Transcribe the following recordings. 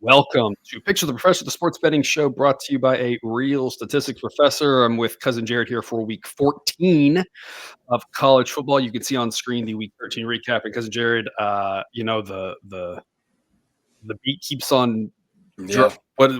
Welcome to Picture the Professor, the sports betting show brought to you by a real statistics professor. I'm with cousin Jared here for week 14 of college football. You can see on screen the week 13 recap. And cousin Jared, the beat keeps on. Yeah. What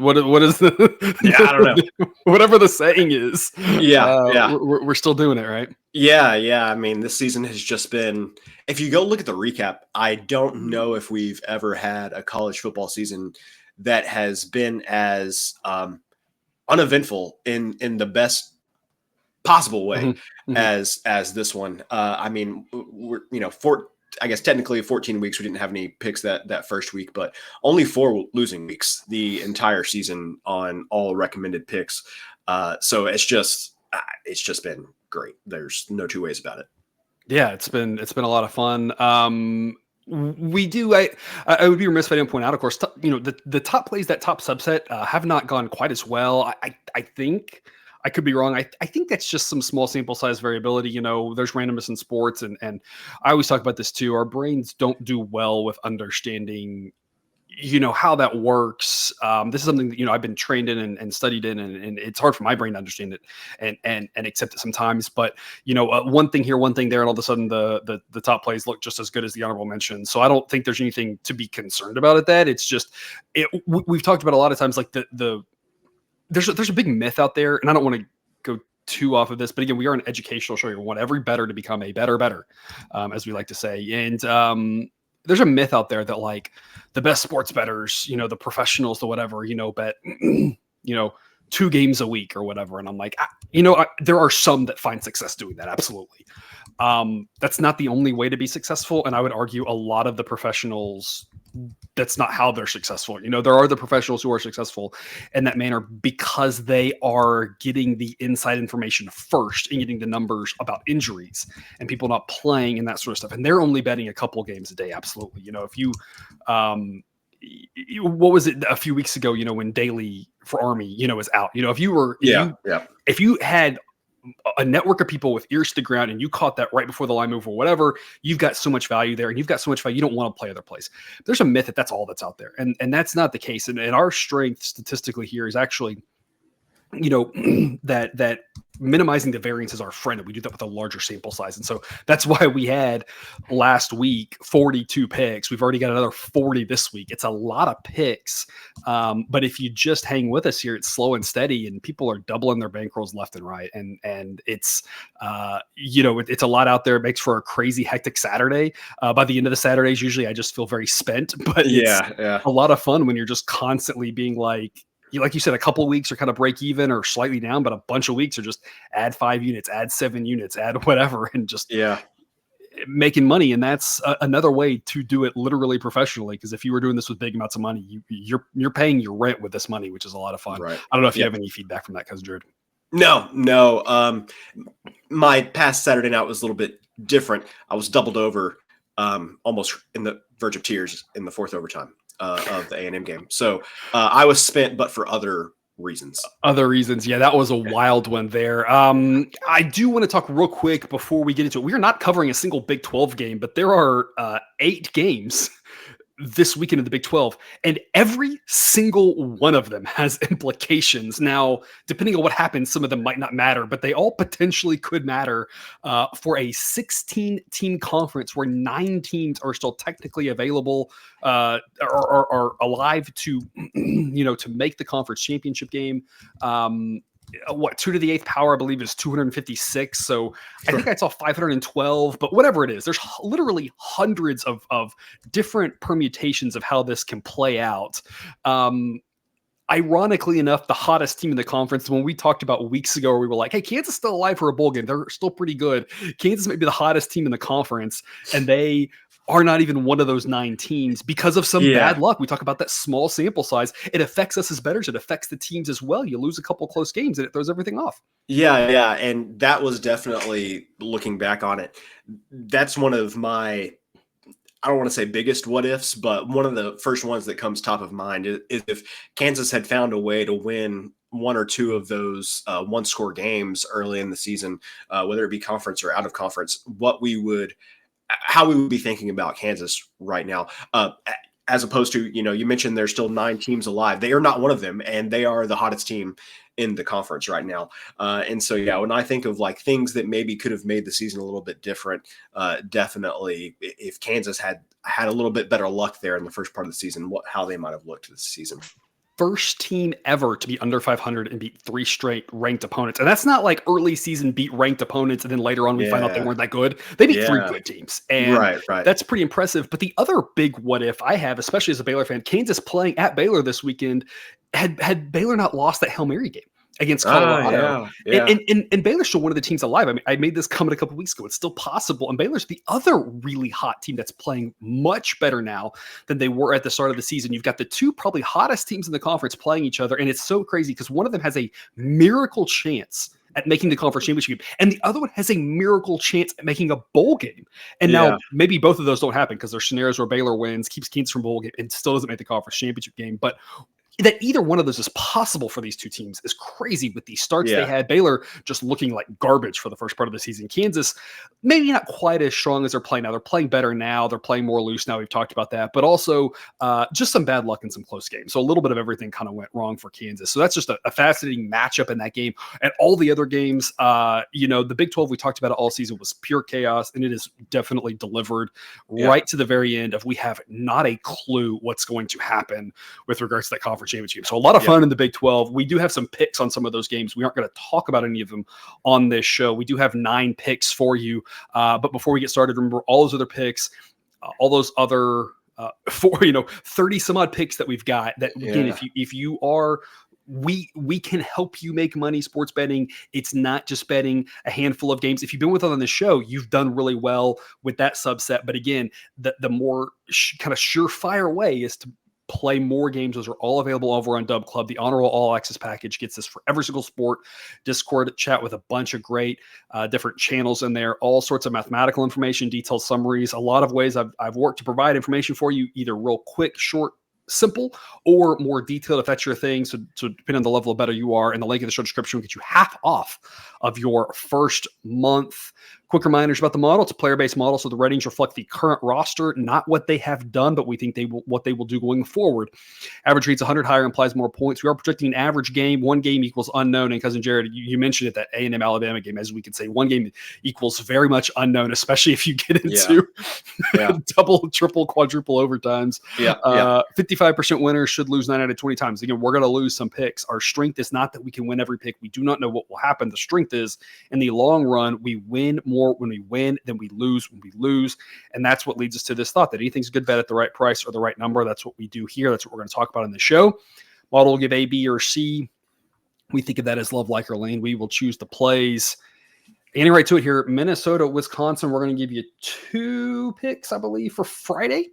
is the? Yeah, I don't know. Whatever the saying is. Yeah. We're still doing it, right? Yeah. I mean, this season has just been. If you go look at the recap, I don't know if we've ever had a college football season that has been as uneventful in the best possible way as this one. I mean, we're I guess technically 14 weeks. We didn't have any picks that first week, but only 4 losing weeks the entire season on all recommended picks. So it's just been great. There's no two ways about it. Yeah, it's been a lot of fun. I would be remiss if I didn't point out, of course, the top plays, that top subset have not gone quite as well. I think I could be wrong. I think that's just some small sample size variability. There's randomness in sports, and I always talk about this too. Our brains don't do well with understanding how that works. This is something that I've been trained in and studied in, and it's hard for my brain to understand it and accept it sometimes. But one thing here, one thing there, and all of a sudden the top plays look just as good as the honorable mention. So I don't think there's anything to be concerned about at that. It's just we've talked about a lot of times, like there's a big myth out there, and I don't want to go too off of this, but again, we are an educational show. We want every bettor to become a better, as we like to say, and there's a myth out there that like the best sports bettors, the professionals, the whatever, bet, 2 games a week or whatever. And I'm like, there are some that find success doing that. Absolutely. That's not the only way to be successful. And I would argue a lot of the professionals, that's not how they're successful. There are the professionals who are successful in that manner because they are getting the inside information first and getting the numbers about injuries and people not playing and that sort of stuff. And they're only betting a couple games a day. Absolutely. If you, what was it a few weeks ago, when Daily for Army, was out, if you had a network of people with ears to the ground and you caught that right before the line move or whatever, you've got so much value there, and you've got so much value, you don't want to play other plays. There's a myth that that's all that's out there. And that's not the case. And our strength statistically here is actually, that minimizing the variance is our friend, and we do that with a larger sample size. And so that's why we had last week 42 picks. We've already got another 40 this week. It's a lot of picks, but if you just hang with us here, it's slow and steady, and people are doubling their bankrolls left and right. And it's it's a lot out there. It makes for a crazy hectic Saturday. By the end of the Saturdays, usually I just feel very spent, but it's a lot of fun when you're just constantly being like you said, a couple of weeks are kind of break even or slightly down, but a bunch of weeks are just add 5 units, add 7 units, add whatever, and just making money. And that's another way to do it literally professionally. Because if you were doing this with big amounts of money, you're paying your rent with this money, which is a lot of fun. Right. I don't know if you have any feedback from that, cousin Jared. No. My past Saturday night was a little bit different. I was doubled over, almost in the verge of tears in the fourth overtime of the A&M game. So I was spent, but for other reasons. Yeah, that was a wild one there. I do want to talk real quick before we get into it. We are not covering a single Big 12 game, but there are 8 games this weekend in the Big 12, and every single one of them has implications. Now, depending on what happens, some of them might not matter, but they all potentially could matter for a 16-team conference where 9 teams are still technically available, are alive to, to make the conference championship game. 2 to the 8th power, I believe, is 256. So I think I saw 512, but whatever it is, there's literally hundreds of different permutations of how this can play out. Ironically enough, the hottest team in the conference, when we talked about weeks ago, where we were like, hey, Kansas is still alive for a bowl game. They're still pretty good. Kansas may be the hottest team in the conference, and they are not even one of those 9 teams because of some bad luck. We talk about that small sample size. It affects us as bettors. It affects the teams as well. You lose a couple close games and it throws everything off. Yeah. And that was definitely, looking back on it, that's one of my, I don't want to say biggest what ifs, but one of the first ones that comes top of mind is if Kansas had found a way to win 1 or 2 of those 1-score games early in the season, whether it be conference or out of conference, what we would how we would be thinking about Kansas right now. As opposed to, you mentioned there's still 9 teams alive. They are not one of them, and they are the hottest team in the conference right now. And so, yeah, when I think of like things that maybe could have made the season a little bit different, definitely if Kansas had a little bit better luck there in the first part of the season, how they might have looked this season. First team ever to be under 500 and beat 3 straight ranked opponents. And that's not like early season beat ranked opponents and then later on we find out they weren't that good. They beat 3 good teams. And right. that's pretty impressive. But the other big what if I have, especially as a Baylor fan, Kansas playing at Baylor this weekend, had Baylor not lost that Hail Mary game against Colorado. And Baylor's still one of the teams alive. I mean, I made this comment a couple weeks ago. It's still possible. And Baylor's the other really hot team that's playing much better now than they were at the start of the season. You've got the 2 probably hottest teams in the conference playing each other. And it's so crazy because one of them has a miracle chance at making the conference championship game, and the other one has a miracle chance at making a bowl game. And now maybe both of those don't happen because there's scenarios where Baylor wins, keeps Kansas from bowl game, and still doesn't make the conference championship game. But that either one of those is possible for these 2 teams is crazy with these starts they had. Baylor just looking like garbage for the first part of the season. Kansas, maybe not quite as strong as they're playing now. They're playing better now. They're playing more loose now. We've talked about that. But also just some bad luck in some close games. So a little bit of everything kind of went wrong for Kansas. So that's just a fascinating matchup in that game. And all the other games, the Big 12, we talked about it all season, was pure chaos. And it is definitely delivered right to the very end of we have not a clue what's going to happen with regards to that conference championship. So a lot of fun in the Big 12. We do have some picks on some of those games. We aren't going to talk about any of them on this show. We do have 9 picks for you. But before we get started, remember all those other picks, all those other 30 some odd picks that we've got that again, if you are, we can help you make money sports betting. It's not just betting a handful of games. If you've been with us on the show, you've done really well with that subset. But again, the more kind of surefire way is to play more games. Those are all available over on Dub Club. The Honor Roll All Access package gets this for every single sport. Discord chat with a bunch of great different channels in there, all sorts of mathematical information, detailed summaries, a lot of ways I've worked to provide information for you, either real quick, short, simple, or more detailed if that's your thing. So depending on the level of better you are, and the link in the show description will get you half off of your first month. Quick reminders about the model. It's a player-based model, so the ratings reflect the current roster, not what they have done, but we think what they will do going forward. Average reads 100 higher, implies more points. We are projecting an average game. 1 game equals unknown. And Cousin Jared, you mentioned it, that A&M Alabama game, as we could say, 1 game equals very much unknown, especially if you get into double, triple, quadruple overtimes. 55% winners should lose 9 out of 20 times. Again, we're going to lose some picks. Our strength is not that we can win every pick. We do not know what will happen. The strength is, in the long run, we win more when we win than we lose when we lose. And that's what leads us to this thought that anything's a good bet at the right price or the right number. That's what we do here. That's what we're going to talk about in the show. Model will give A, B, or C. We think of that as love, like, or lane. We will choose the plays. Getting right to it here. Minnesota, Wisconsin. We're going to give you 2 picks, I believe, for Friday.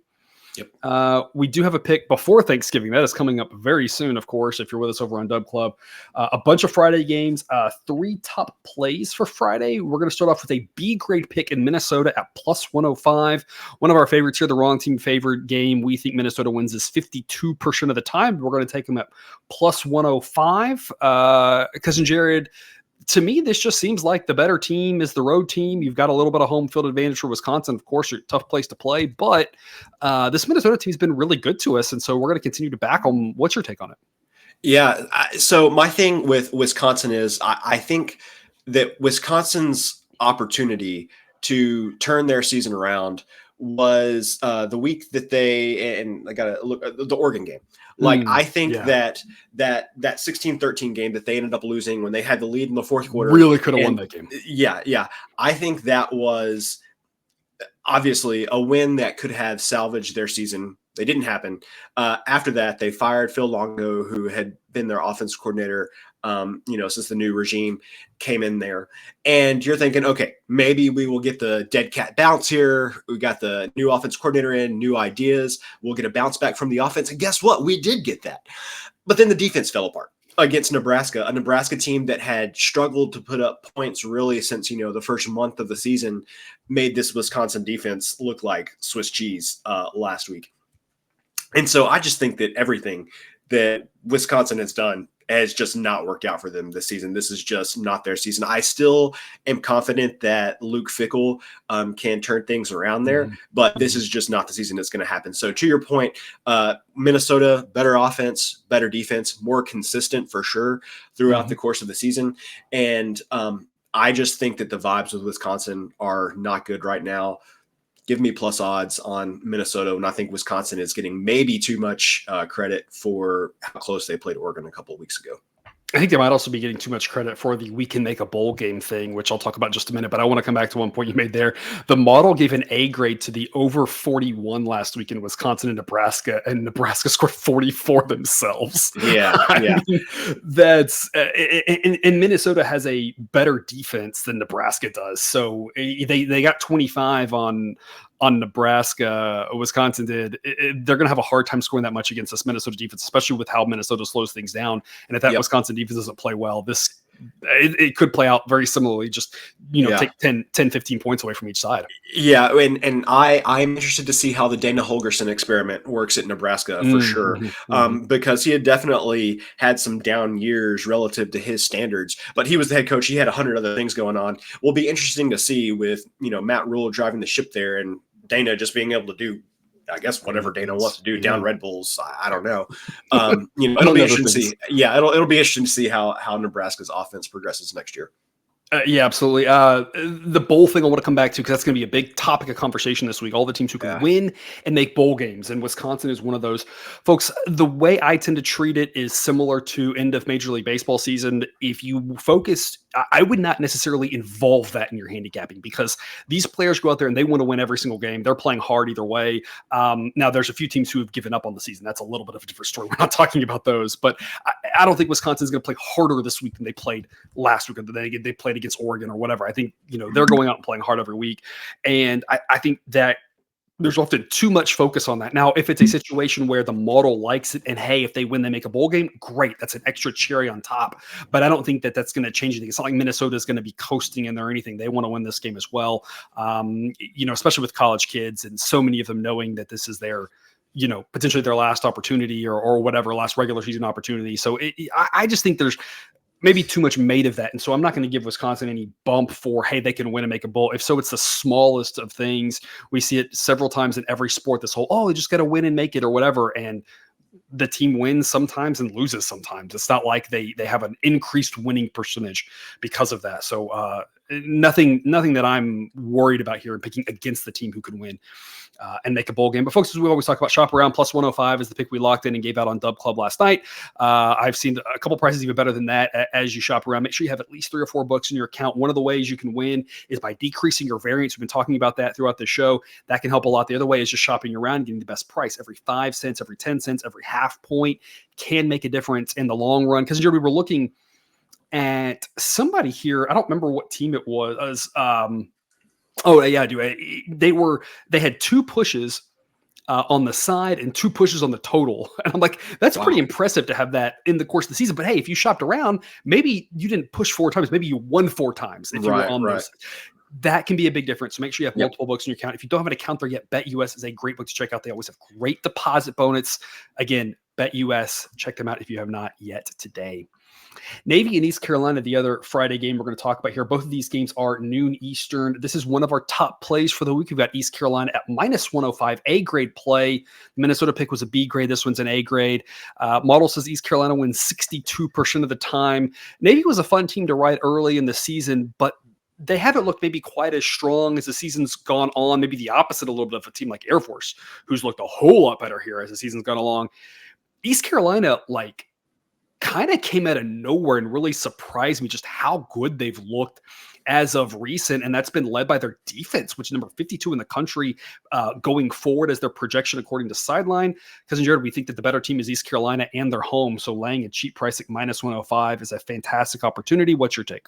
We do have a pick before Thanksgiving. That is coming up very soon, of course, if you're with us over on Dub Club. A bunch of Friday games, 3 top plays for Friday. We're going to start off with a B grade pick in Minnesota at plus 105. One of our favorites here, the wrong team favored game. We think Minnesota wins this 52% of the time. We're going to take them at plus 105. Cousin Jared, to me, this just seems like the better team is the road team. You've got a little bit of home field advantage for Wisconsin. Of course, you're a tough place to play, but this Minnesota team's been really good to us, and so we're going to continue to back them. What's your take on it? Yeah, so my thing with Wisconsin is I think that Wisconsin's opportunity to turn their season around was the week that and I got to look at the Oregon game. Like, I think that 16-13 game that they ended up losing when they had the lead in the fourth quarter really could have won that game. Yeah. I think that was obviously a win that could have salvaged their season. They didn't happen. After that, they fired Phil Longo, who had been their offense coordinator, since the new regime came in there. And you're thinking, okay, maybe we will get the dead cat bounce here. We got the new offense coordinator in, new ideas. We'll get a bounce back from the offense. And guess what? We did get that. But then the defense fell apart against Nebraska, a Nebraska team that had struggled to put up points really since, the first month of the season, made this Wisconsin defense look like Swiss cheese last week. And so I just think that everything that Wisconsin has done has just not worked out for them this season. This is just not their season. I still am confident that Luke Fickell can turn things around there, but this is just not the season that's going to happen. So to your point, Minnesota, better offense, better defense, more consistent for sure throughout the course of the season. And I just think that the vibes with Wisconsin are not good right now. Give me plus odds on Minnesota, and I think Wisconsin is getting maybe too much credit for how close they played Oregon a couple of weeks ago. I think they might also be getting too much credit for the we can make a bowl game thing, which I'll talk about in just a minute. But I want to come back to one point you made there. The model gave an A grade to the over 41 last week in Wisconsin and Nebraska scored 44 themselves. Yeah. I mean, that's and Minnesota has a better defense than Nebraska does. So they got 25 on Nebraska. Wisconsin did. They're going to have a hard time scoring that much against this Minnesota defense, especially with how Minnesota slows things down. And if that Wisconsin defense doesn't play well, it could play out very similarly, just, take 10, 15 points away from each side. Yeah. And I'm interested to see how the Dana Holgorsen experiment works at Nebraska for sure. Because he had definitely had some down years relative to his standards, but he was the head coach. He had 100 other things going on. Will be interesting to see with, Matt Rule driving the ship there and Dana just being able to do, I guess, whatever Dana wants to do down Red Bulls. I don't know. It'll be interesting to see. Yeah, it'll be interesting to see how Nebraska's offense progresses next year. Yeah, absolutely. The bowl thing I want to come back to because that's going to be a big topic of conversation this week. All the teams who can win and make bowl games, and Wisconsin is one of those. Folks, the way I tend to treat it is similar to end of Major League Baseball season. If you focus, I would not necessarily involve that in your handicapping because these players go out there and they want to win every single game. They're playing hard either way. Now, there's a few teams who have given up on the season. That's a little bit of a different story. We're not talking about those, but I don't think Wisconsin's going to play harder this week than they played last week. They played against Oregon or whatever. I think, they're going out and playing hard every week. And I think that there's often too much focus on that. Now, if it's a situation where the model likes it and hey, if they win, they make a bowl game, great. That's an extra cherry on top. But I don't think that that's going to change anything. It's not like Minnesota is going to be coasting in there or anything. They want to win this game as well. Especially with college kids and so many of them knowing that this is their, potentially their last opportunity or whatever, last regular season opportunity. So I just think there's maybe too much made of that. And so I'm not going to give Wisconsin any bump for, hey, they can win and make a bowl. If so, it's the smallest of things. We see it several times in every sport, this whole, they just got to win and make it or whatever. And the team wins sometimes and loses sometimes. It's not like they have an increased winning percentage because of that. So nothing that I'm worried about here in picking against the team who can win and make a bowl game. But folks, as we always talk about, shop around. Plus 105 is the pick we locked in and gave out on Dub Club last night. I've seen a couple prices even better than that as you shop around. Make sure you have at least 3 or 4 books in your account. One of the ways you can win is by decreasing your variance. We've been talking about that throughout the show. That can help a lot. The other way is just shopping around, getting the best price. Every 5 cents, every 10 cents, every half point can make a difference in the long run. Because we were looking at somebody here. I don't remember what team it was. I do. They had 2 pushes on the side and 2 pushes on the total. And I'm like, that's pretty impressive to have that in the course of the season. But hey, if you shopped around, maybe you didn't push 4 times. Maybe you won 4 times if you were on those. That can be a big difference. So make sure you have multiple books in your account. If you don't have an account there yet, BetUS is a great book to check out. They always have great deposit bonus. Again, BetUS, check them out if you have not yet today. Navy and East Carolina, the other Friday game we're going to talk about here. Both of these games are noon Eastern. This is one of our top plays for the week. We've got East Carolina at minus 105, A grade play. The Minnesota pick was a B grade. This one's an A grade. Model says East Carolina wins 62% of the time. Navy was a fun team to ride early in the season, but they haven't looked maybe quite as strong as the season's gone on. Maybe the opposite a little bit of a team like Air Force, who's looked a whole lot better here as the season's gone along. East Carolina, kind of came out of nowhere and really surprised me just how good they've looked as of recent. And that's been led by their defense, which is number 52 in the country going forward as their projection, according to Sideline. Because Jared, we think that the better team is East Carolina and they're home. So laying a cheap price at minus 105 is a fantastic opportunity. What's your take?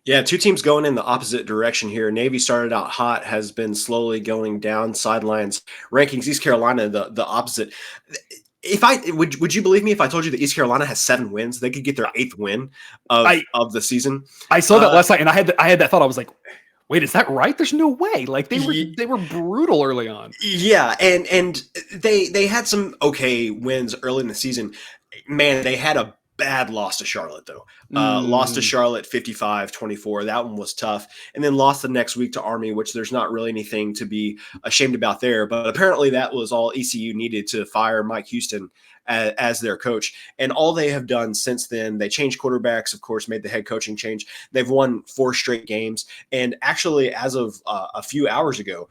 Yeah, 2 teams going in the opposite direction here. Navy started out hot, has been slowly going down. Sidelines rankings, East Carolina, the opposite. Would you believe me if I told you that East Carolina has 7 wins? They could get their 8th win of the season. I saw that last night, and I had that thought. I was like, wait, is that right? There's no way. They were brutal early on. Yeah, and they had some okay wins early in the season. Man, they had a bad loss to Charlotte, though. Lost to Mm. Charlotte 55-24. That one was tough. And then lost the next week to Army, which there's not really anything to be ashamed about there. But apparently that was all ECU needed to fire Mike Houston as their coach. And all they have done since then, they changed quarterbacks, of course, made the head coaching change. They've won 4 straight games. And actually, as of a few hours ago,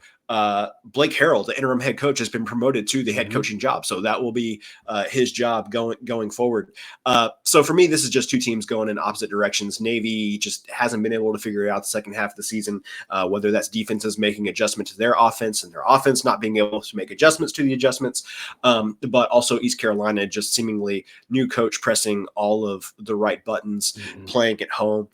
Blake Harrell, the interim head coach, has been promoted to the head coaching job. So that will be his job going forward. So for me, this is just 2 teams going in opposite directions. Navy just hasn't been able to figure out the second half of the season, whether that's defenses making adjustments to their offense and their offense not being able to make adjustments to the adjustments, but also East Carolina just seemingly new coach pressing all of the right buttons, playing at home,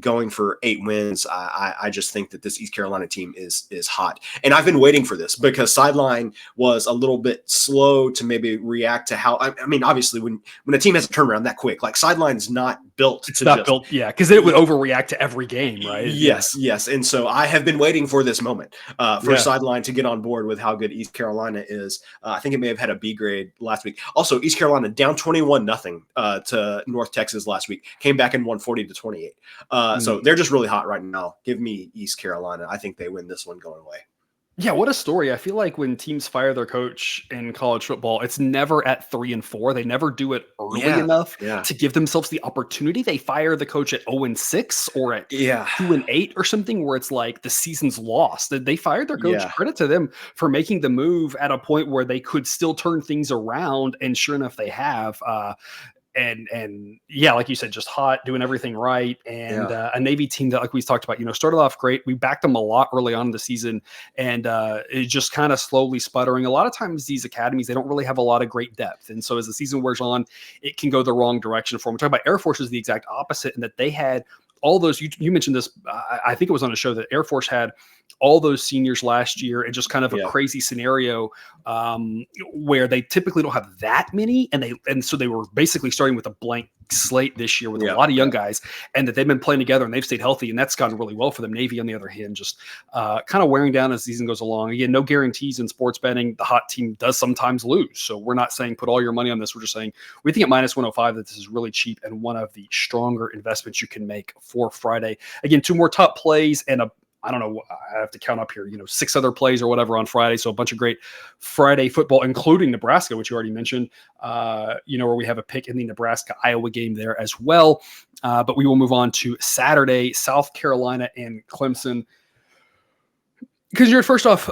going for 8 wins. I just think that this East Carolina team is hot. And I've been waiting for this because Sideline was a little bit slow to maybe react to how, I mean, obviously when a team has a turnaround that quick, like Sideline's not built. It's not built. Yeah. Cause then it would overreact to every game, right? Yes. And so I have been waiting for this moment for Sideline to get on board with how good East Carolina is. I think it may have had a B grade last week. Also, East Carolina down 21-0 to North Texas last week, came back and won 40-28. So they're just really hot right now. Give me East Carolina. I think they win this one going away. Yeah, what a story. I feel like when teams fire their coach in college football, it's never at 3-4. They never do it early enough to give themselves the opportunity. They fire the coach at 0-6 or at 2-8 or something where it's like the season's lost. They fired their coach. Credit to them for making the move at a point where they could still turn things around. And sure enough, they have. And yeah, like you said, just hot, doing everything right. And a Navy team that, like we talked about, started off great. We backed them a lot early on in the season, and it just kind of slowly sputtering. A lot of times these academies, they don't really have a lot of great depth. And so as the season wears on, it can go the wrong direction for them. We're talking about Air Force is the exact opposite in that they had all those, you mentioned this, I think it was on a show that Air Force had all those seniors last year and just kind of a crazy scenario where they typically don't have that many. And so they were basically starting with a blank slate this year with a lot of young guys, and that they've been playing together and they've stayed healthy, and that's gone really well for them. Navy, on the other hand, just kind of wearing down as the season goes along. Again, no guarantees in sports betting. The hot team does sometimes lose. So we're not saying put all your money on this. We're just saying we think at -105 that this is really cheap and one of the stronger investments you can make for Friday. Again, 2 more top plays and I don't know, I have to count up here, 6 other plays or whatever on Friday. So a bunch of great Friday football, including Nebraska, which you already mentioned, where we have a pick in the Nebraska-Iowa game there as well. But we will move on to Saturday, South Carolina and Clemson. Because you're first off,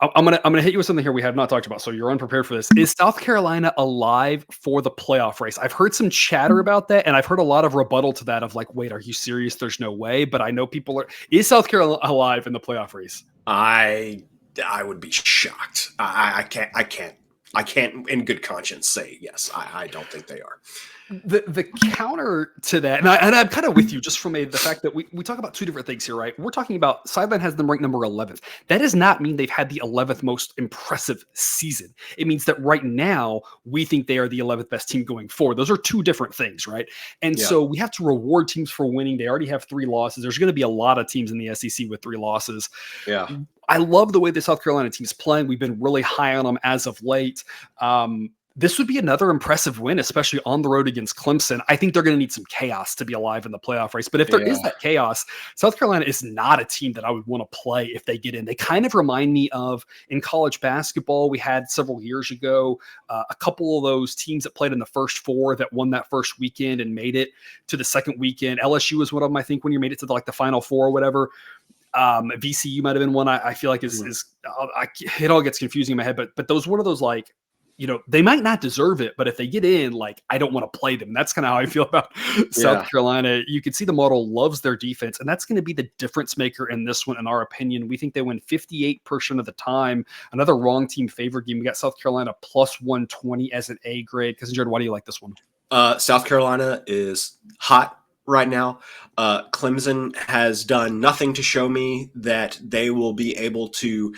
I'm gonna hit you with something here we have not talked about, so you're unprepared for this. Is South Carolina alive for the playoff race? I've heard some chatter about that, and I've heard a lot of rebuttal to that of like, wait, are you serious? There's no way. But I know people are. Is South Carolina alive in the playoff race? I would be shocked. I can't in good conscience say yes. I don't think they are. The counter to that, and I'm kind of with you just from the fact that we talk about 2 different things here, right? We're talking about Sideline has them ranked number 11th. That does not mean they've had the 11th most impressive season. It means that right now we think they are the 11th best team going forward. Those are 2 different things, right? And so we have to reward teams for winning. They already have 3 losses. There's going to be a lot of teams in the SEC with 3 losses. Yeah. I love the way the South Carolina team is playing. We've been really high on them as of late. This would be another impressive win, especially on the road against Clemson. I think they're going to need some chaos to be alive in the playoff race. But if there is that chaos, South Carolina is not a team that I would want to play if they get in. They kind of remind me of in college basketball we had several years ago, a couple of those teams that played in the first 4 that won that first weekend and made it to the second weekend. LSU was one of them, I think, when you made it to the Final Four or whatever. VCU might have been one I feel like it all gets confusing in my head, but those one of those they might not deserve it, but if they get in, I don't want to play them. That's kind of how I feel about South Carolina. You can see the model loves their defense, and that's going to be the difference maker in this one, in our opinion. We think they win 58% of the time. Another wrong team favorite game. We got South Carolina plus 120 as an A grade. Because Jared, why do you like this one? South Carolina is hot right now. Clemson has done nothing to show me that they will be able to.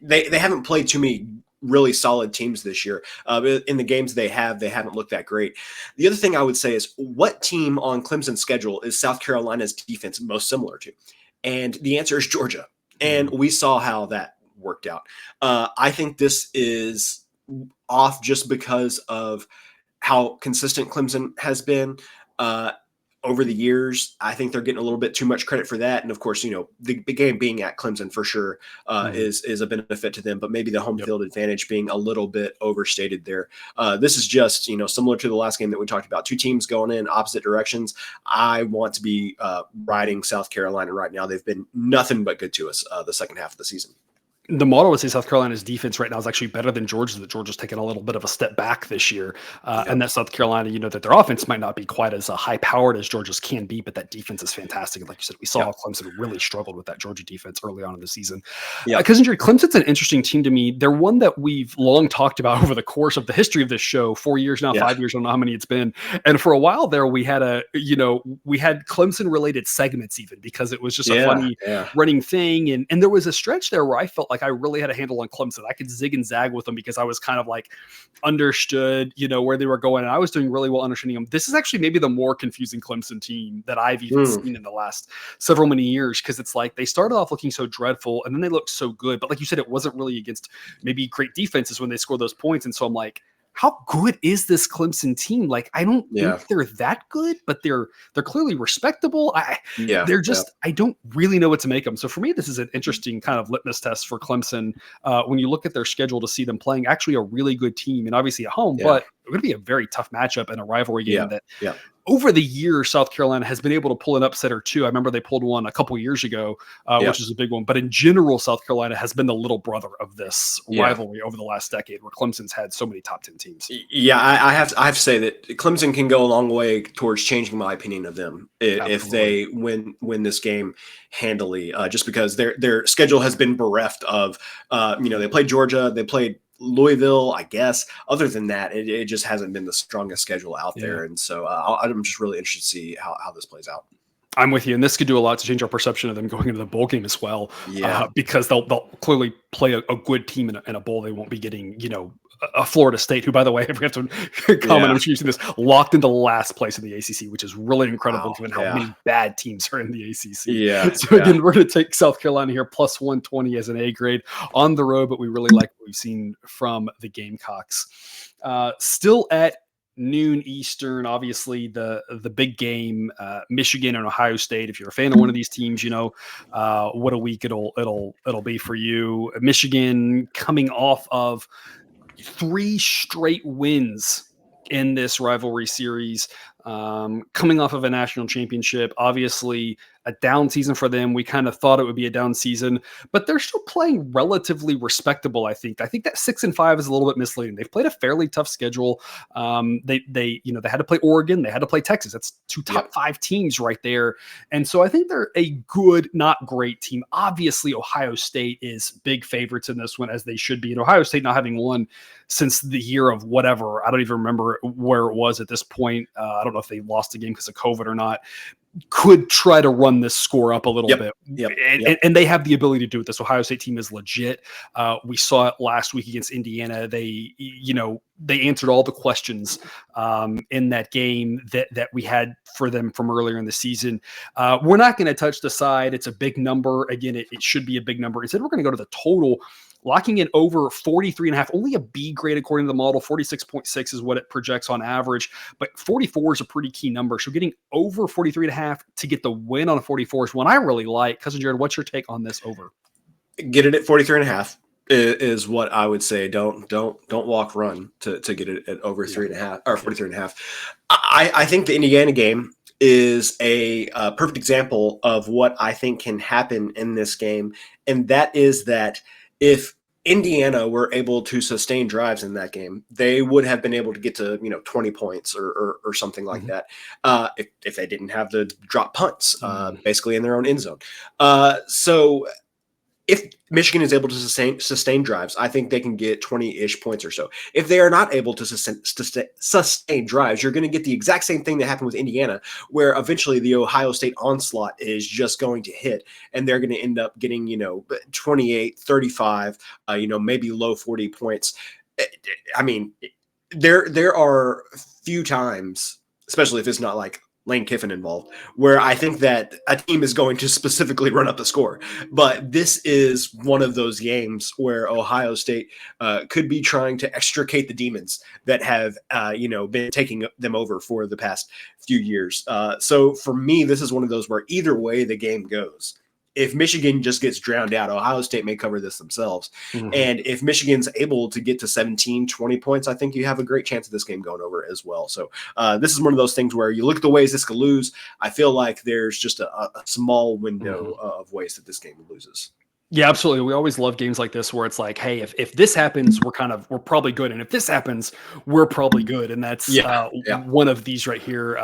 They haven't played too many really solid teams this year. In the games they haven't looked that great. The other thing I would say is, what team on Clemson's schedule is South Carolina's defense most similar to? And the answer is Georgia. And we saw how that worked out. I think this is off just because of how consistent Clemson has been over the years. I think they're getting a little bit too much credit for that. And of course, the game being at Clemson for sure is a benefit to them, but maybe the home Yep. field advantage being a little bit overstated there. This is just, similar to the last game that we talked about, two teams going in opposite directions. I want to be riding South Carolina right now. They've been nothing but good to us the second half of the season. The model would say South Carolina's defense right now is actually better than Georgia's. That Georgia's taken a little bit of a step back this year, and that South Carolina, that their offense might not be quite as high powered as Georgia's can be, but that defense is fantastic. And like you said, we saw Clemson really struggled with that Georgia defense early on in the season. Because Clemson's an interesting team to me. They're one that we've long talked about over the course of the history of this show. 4 years now, 5 years, I don't know how many it's been. And for a while there, we had we had Clemson related segments even because it was just a funny running thing. And there was a stretch there where I felt like I really had a handle on Clemson. I could zig and zag with them because I was kind of like understood, where they were going. And I was doing really well understanding them. This is actually maybe the more confusing Clemson team that I've even seen in the last several many years. Cause it's like they started off looking so dreadful and then they looked so good. But like you said, it wasn't really against maybe great defenses when they scored those points. And so I'm like, how good is this Clemson team? Like, I don't think they're that good, but they're clearly respectable. They're just, I don't really know what to make them. So for me, this is an interesting kind of litmus test for Clemson when you look at their schedule to see them playing actually a really good team and obviously at home, but it would be a very tough matchup and a rivalry game that over the years, South Carolina has been able to pull an upset or two. I remember they pulled one a couple years ago, which is a big one. But in general, South Carolina has been the little brother of this rivalry over the last decade, where Clemson's had so many top 10 teams. Yeah, I have to say that Clemson can go a long way towards changing my opinion of them if they win this game handily. Just because their schedule has been bereft of, they played Georgia, they played Louisville, I guess. Other than that, it just hasn't been the strongest schedule out there. And so I'm just really interested to see how this plays out. I'm with you. And this could do a lot to change our perception of them going into the bowl game as well. Because they'll clearly play a good team in a bowl. They won't be getting, a Florida State, who, by the way, if we have to comment, I'm using this, locked into last place in the ACC, which is really incredible given how many bad teams are in the ACC. So again, we're going to take South Carolina here plus 120 as an A grade on the road, but we really like what we've seen from the Gamecocks. Still at noon Eastern, obviously the big game, Michigan and Ohio State. If you're a fan of one of these teams, what a week it'll be for you. Michigan coming off of 3 straight wins in this rivalry series, coming off of a national championship. Obviously a down season for them. We kind of thought it would be a down season, but they're still playing relatively respectable. I think that 6-5 is a little bit misleading. They've played a fairly tough schedule. They had to play Oregon, they had to play Texas. That's 2 top 5 teams right there. And so I think they're a good, not great team. Obviously Ohio State is big favorites in this one, as they should be. And Ohio State not having won since the year of whatever, I don't even remember where it was at this point. I don't know if they lost a game because of COVID or not. Could try to run this score up a little bit. And they have the ability to do it. This Ohio State team is legit. We saw it last week against Indiana. They answered all the questions in that game that we had for them from earlier in the season. We're not going to touch the side. It's a big number. Again, it should be a big number. Instead, we're going to go to the total, locking in over 43.5, only a B grade according to the model. 46.6 is what it projects on average, but 44 is a pretty key number. So getting over 43.5 to get the win on a 44 is one I really like. Cousin Jared, what's your take on this over? Get it at 43.5 is what I would say. Don't walk, run to get it at over 3.5 or 43.5. I think the Indiana game is a perfect example of what I think can happen in this game. And that is that if Indiana were able to sustain drives in that game, they would have been able to get to 20 points or something like that if they didn't have the drop punts basically in their own end zone. So if Michigan is able to sustain drives, I think they can get 20-ish points or so. If they are not able to sustain drives, you're going to get the exact same thing that happened with Indiana, where eventually the Ohio State onslaught is just going to hit, and they're going to end up getting 28, 35, maybe low 40 points. I mean, there are few times, especially if it's not like Lane Kiffin involved, where I think that a team is going to specifically run up the score. But this is one of those games where Ohio State could be trying to extricate the demons that have, been taking them over for the past few years. So for me, this is one of those where either way the game goes, if Michigan just gets drowned out, Ohio State may cover this themselves. Mm-hmm. And if Michigan's able to get to 17, 20 points, I think you have a great chance of this game going over as well. So this is one of those things where you look at the ways this could lose. I feel like there's just a small window of ways that this game loses. Yeah, absolutely. We always love games like this where it's like, hey, if this happens, we're probably good. And if this happens, we're probably good. And that's one of these right here.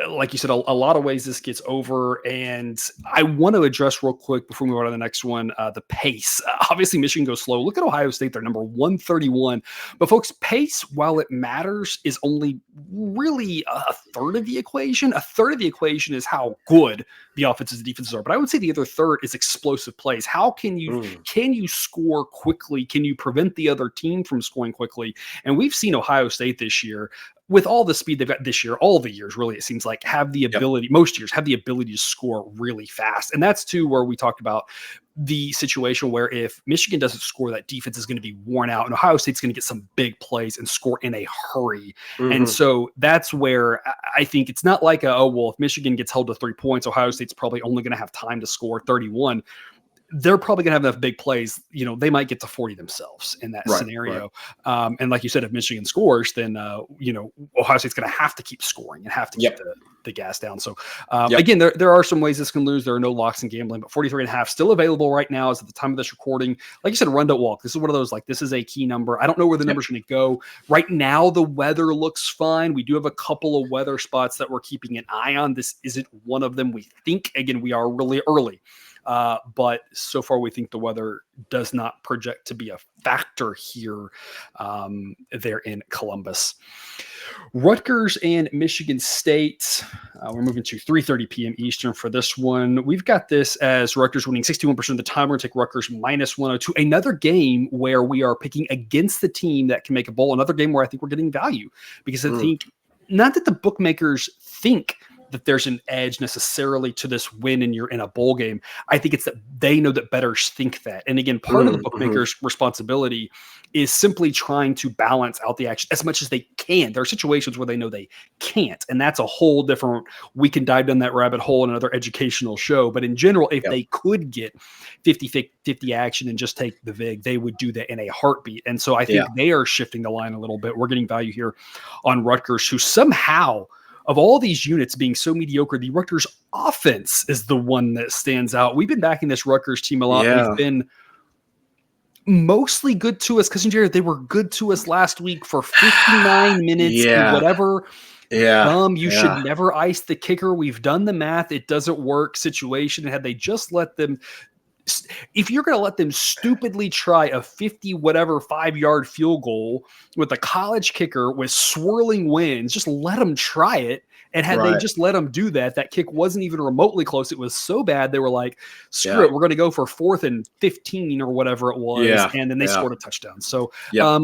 Like you said, a lot of ways this gets over. And I want to address real quick before we move on to the next one, the pace. Obviously, Michigan goes slow. Look at Ohio State. They're number 131. But folks, pace, while it matters, is only really a third of the equation. A third of the equation is how good the offenses and defenses are. But I would say the other third is explosive plays. How can you score quickly? Can you prevent the other team from scoring quickly? And we've seen Ohio State this year, with all the speed they've got this year, all the years really, it seems like, have the ability, most years have the ability to score really fast. And that's too where we talked about the situation where if Michigan doesn't score, that defense is going to be worn out, and Ohio State's going to get some big plays and score in a hurry. Mm-hmm. And so that's where I think it's not like, if Michigan gets held to 3 points, Ohio State's probably only going to have time to score 31. They're probably going to have enough big plays. They might get to 40 themselves in that scenario. Right. And like you said, if Michigan scores, then, Ohio State's going to have to keep scoring and have to keep the gas down. So again, there are some ways this can lose. There are no locks in gambling, but 43.5 still available right now as at the time of this recording. Like you said, run, don't walk. This is one of those, like, this is a key number. I don't know where the number's going to go. Right now, the weather looks fine. We do have a couple of weather spots that we're keeping an eye on. This isn't one of them. We think, again, we are really early. But so far, we think the weather does not project to be a factor here there in Columbus. Rutgers and Michigan State. We're moving to 3:30 p.m. Eastern for this one. We've got this as Rutgers winning 61% of the time. We're going to take Rutgers minus 102. Another game where we are picking against the team that can make a bowl. Another game where I think we're getting value because I think not that the bookmakers think that there's an edge necessarily to this win and you're in a bowl game. I think it's that they know that bettors think that. And again, part of the bookmakers' responsibility is simply trying to balance out the action as much as they can. There are situations where they know they can't. And that's a whole different, we can dive down that rabbit hole in another educational show. But in general, if they could get 50-50 action and just take the VIG, they would do that in a heartbeat. And so I think they are shifting the line a little bit. We're getting value here on Rutgers, who somehow, of all these units being so mediocre, the Rutgers offense is the one that stands out. We've been backing this Rutgers team a lot. They've been mostly good to us because, Jared, they were good to us last week for 59 minutes and whatever. You should never ice the kicker. We've done the math. It doesn't work situation. Had they just let them, if you're going to let them stupidly try a 5-yard field goal with a college kicker with swirling winds, just let them try it. And had they just let them do that, that kick wasn't even remotely close. It was so bad. They were like, screw it. We're going to go for 4th and 15 or whatever it was. And then they scored a touchdown. So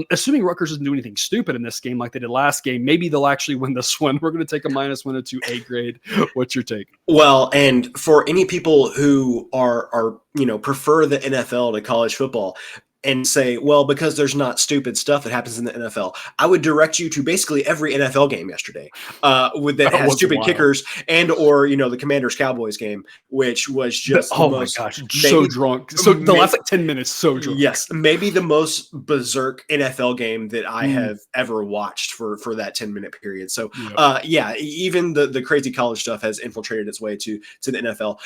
assuming Rutgers doesn't do anything stupid in this game like they did last game, maybe they'll actually win this one. We're going to take a minus 102 A grade. What's your take? Well, and for any people who are prefer the NFL to college football, and say, well, because there's not stupid stuff that happens in the NFL, I would direct you to basically every NFL game yesterday that has stupid kickers and or, the Commanders-Cowboys game, which was just so drunk. So the last 10 minutes, so drunk. Yes, maybe the most berserk NFL game that I have ever watched for that 10-minute period. So, even the crazy college stuff has infiltrated its way to the NFL.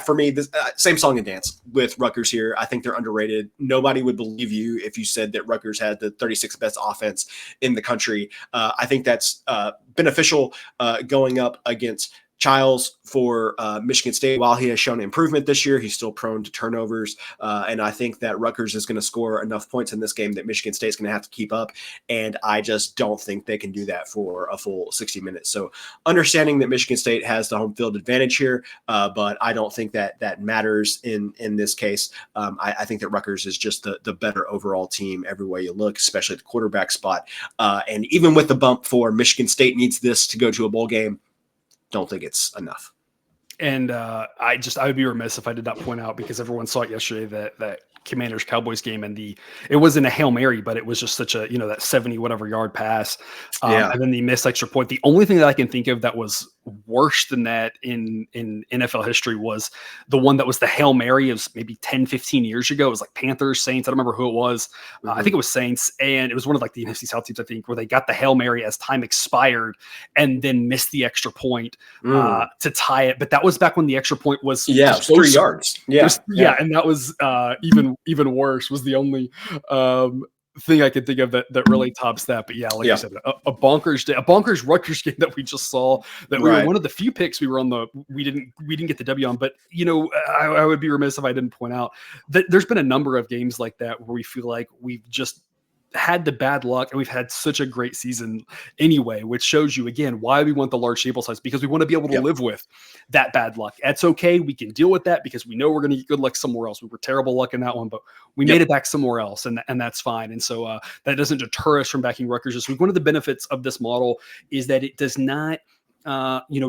For me, this same song and dance with Rutgers here. I think they're underrated. Nobody would believe you if you said that Rutgers had the 36th best offense in the country. I think that's beneficial going up against Childs for Michigan State. While he has shown improvement this year, he's still prone to turnovers. And I think that Rutgers is going to score enough points in this game that Michigan State is going to have to keep up. And I just don't think they can do that for a full 60 minutes. So understanding that Michigan State has the home field advantage here, but I don't think that matters in this case. I think that Rutgers is just the better overall team every way you look, especially at the quarterback spot. And even with the bump for Michigan State needs this to go to a bowl game, don't think it's enough. And I would be remiss if I did not point out, because everyone saw it yesterday, that Commanders Cowboys game, and it wasn't a Hail Mary, but it was just such a, that 70 whatever yard pass. And then the missed extra point. The only thing that I can think of that was worse than that in NFL history was the one that was the Hail Mary of maybe 10, 15 years ago. It was like Panthers, Saints. I don't remember who it was. I think it was Saints. And it was one of like the NFC South teams, I think, where they got the Hail Mary as time expired and then missed the extra point to tie it. But that was back when the extra point was 3 yards. Yeah. And that was even worse. Was the only thing I could think of that really tops that. But like you said, a bonkers Rutgers game that we just saw, that we were one of the few picks we didn't get the W on. But I would be remiss if I didn't point out that there's been a number of games like that where we feel like we've just had the bad luck, and we've had such a great season anyway, which shows you again why we want the large sample size, because we want to be able to live with that bad luck. That's okay. We can deal with that because we know we're going to get good luck somewhere else. We were terrible luck in that one, but we made it back somewhere else, and that's fine. And so that doesn't deter us from backing Rutgers this week. One of the benefits of this model is that it does not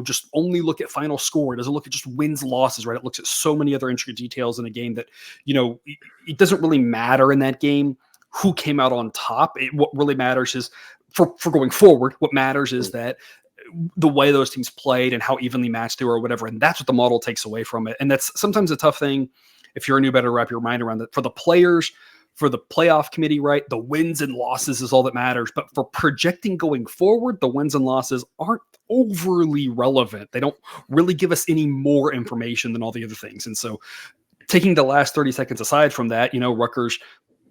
just only look at final score. It doesn't look at just wins, losses, right? It looks at so many other intricate details in a game that, it doesn't really matter in that game who came out on top. What really matters is for going forward, what matters is that the way those teams played and how evenly matched they were or whatever. And that's what the model takes away from it. And that's sometimes a tough thing if you're a new better to wrap your mind around that. For the players, for the playoff committee, right, the wins and losses is all that matters. But for projecting going forward, the wins and losses aren't overly relevant. They don't really give us any more information than all the other things. And so taking the last 30 seconds aside from that, Rutgers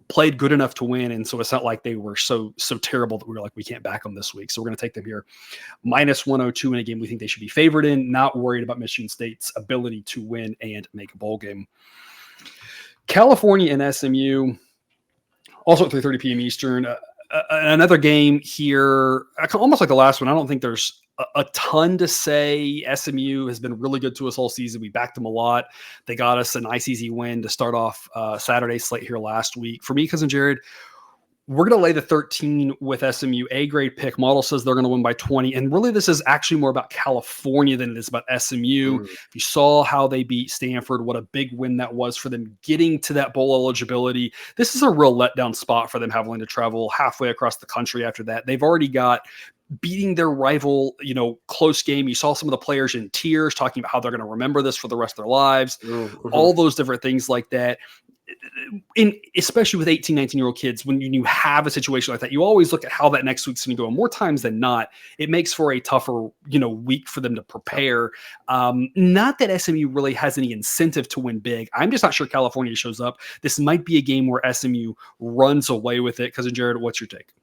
played good enough to win. And so it's not like they were so terrible that we were like, we can't back them this week. So we're going to take them here minus 102 in a game we think they should be favored in, not worried about Michigan State's ability to win and make a bowl game. California and SMU, also at 3:30 p.m. Eastern. Another game here, almost like the last one. I don't think there's a ton to say. SMU has been really good to us all season. We backed them a lot. They got us a nice, easy win to start off Saturday slate here last week. For me, Cousin Jared, we're going to lay the 13 with SMU. A-grade pick. Model says they're going to win by 20. And really, this is actually more about California than it is about SMU. If you saw how they beat Stanford, what a big win that was for them getting to that bowl eligibility. This is a real letdown spot for them, having to travel halfway across the country after that. They've already got beating their rival, close game. You saw some of the players in tears talking about how they're going to remember this for the rest of their lives. All those different things like that. Especially with 18, 19-year-old kids, when you have a situation like that, you always look at how that next week's going to go. And more times than not, it makes for a tougher, week for them to prepare. Not that SMU really has any incentive to win big. I'm just not sure California shows up. This might be a game where SMU runs away with it. Cousin Jared, what's your take?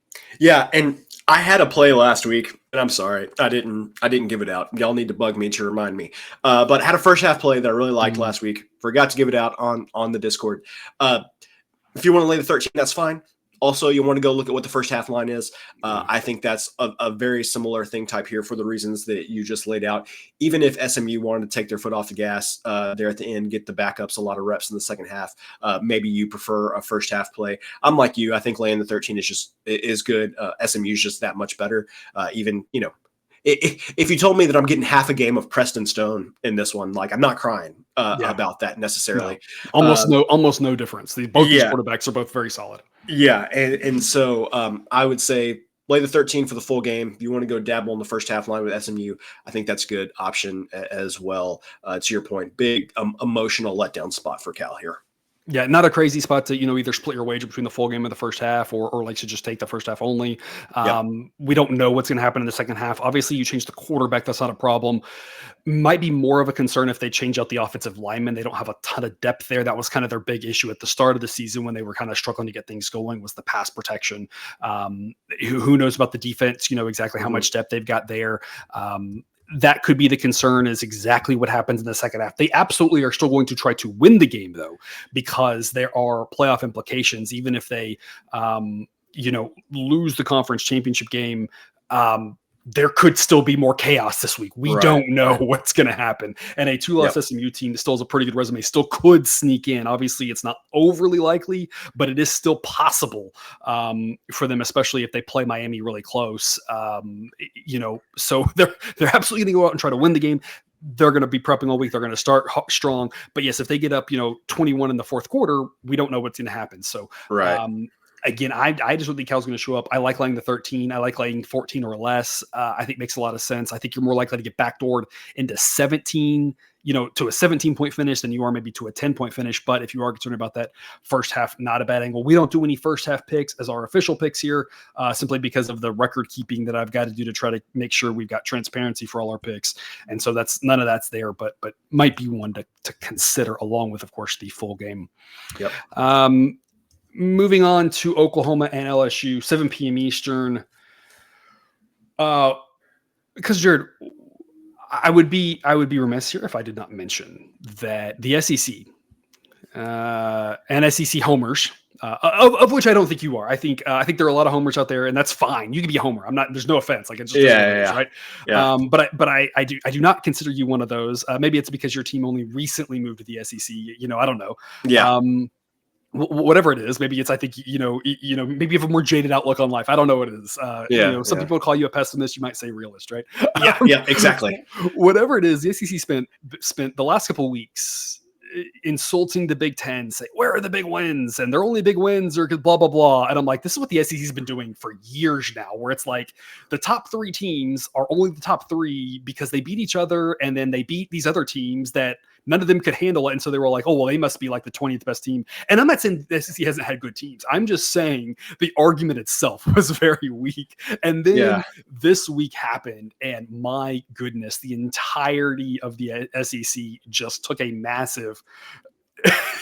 Yeah, and I had a play last week, and I'm sorry, I didn't give it out. Y'all need to bug me to remind me. But I had a first half play that I really liked last week. Forgot to give it out on the Discord. If you want to lay the 13, that's fine. Also, you want to go look at what the first half line is. I think that's a very similar thing type here for the reasons that you just laid out. Even if SMU wanted to take their foot off the gas there at the end, get the backups a lot of reps in the second half, maybe you prefer a first half play. I'm like you. I think laying the 13 is good. SMU is just that much better. If you told me that I'm getting half a game of Preston Stone in this one, like I'm not crying about that necessarily. No. Almost no difference. Both these quarterbacks are both very solid. Yeah, and so I would say lay the 13 for the full game. If you want to go dabble in the first half line with SMU, I think that's a good option as well. To your point, big emotional letdown spot for Cal here. Yeah, not a crazy spot to, either split your wager between the full game and the first half or like to just take the first half only. We don't know what's going to happen in the second half. Obviously, you change the quarterback. That's not a problem. Might be more of a concern if they change out the offensive linemen. They don't have a ton of depth there. That was kind of their big issue at the start of the season when they were kind of struggling to get things going, was the pass protection. Who knows about the defense, exactly how much depth they've got there. That could be the concern, is exactly what happens in the second half. They absolutely are still going to try to win the game, though, because there are playoff implications. Even if they, lose the conference championship game, there could still be more chaos this week. We don't know what's going to happen. And a 2-loss SMU team that still has a pretty good resume still could sneak in. Obviously, it's not overly likely, but it is still possible for them, especially if they play Miami really close. So they're absolutely going to go out and try to win the game. They're going to be prepping all week. They're going to start strong. But yes, if they get up, 21 in the fourth quarter, we don't know what's going to happen. So, again, I just don't think Cal's going to show up. I like laying the 13. I like laying 14 or less. I think makes a lot of sense. I think you're more likely to get backdoored into 17, to a 17-point finish than you are maybe to a 10-point finish. But if you are concerned about that first half, not a bad angle. We don't do any first half picks as our official picks here, simply because of the record keeping that I've got to do to try to make sure we've got transparency for all our picks. And so none of that's there, but might be one to consider, along with, of course, the full game. Yep. Moving on to Oklahoma and LSU, 7 p.m. Eastern. Because Jared, I would be remiss here if I did not mention that the SEC and SEC homers, of which I don't think you are. I think there are a lot of homers out there, and that's fine. You can be a homer. I'm not. There's no offense. Like, it's just right. Yeah. But I do not consider you one of those. Maybe it's because your team only recently moved to the SEC. I don't know. Yeah. Whatever it is, maybe it's, I think, maybe you have a more jaded outlook on life. I don't know what it is. Some people call you a pessimist. You might say realist, right? Yeah, exactly. Whatever it is, the SEC spent the last couple of weeks insulting the Big Ten, say, where are the big wins? And their only big wins are blah, blah, blah. And I'm like, this is what the SEC has been doing for years now, where it's like the top 3 teams are only the top 3 because they beat each other, and then they beat these other teams that none of them could handle it. And so they were like, oh, well, they must be like the 20th best team. And I'm not saying the SEC hasn't had good teams. I'm just saying the argument itself was very weak. And then this week happened, and my goodness, the entirety of the SEC just took a massive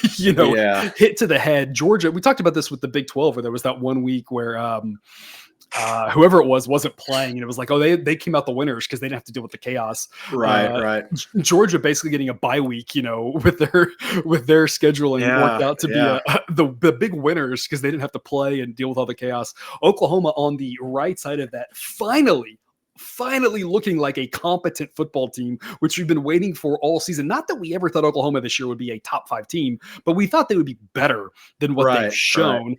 hit to the head. Georgia, we talked about this with the Big 12, where there was that one week where whoever it wasn't playing, and it was like, oh, they came out the winners because they didn't have to deal with the chaos. Right. Georgia basically getting a bye week, with their scheduling worked out to be the big winners because they didn't have to play and deal with all the chaos. Oklahoma on the right side of that, finally looking like a competent football team, which we've been waiting for all season. Not that we ever thought Oklahoma this year would be a top 5 team, but we thought they would be better than what they've shown. Right.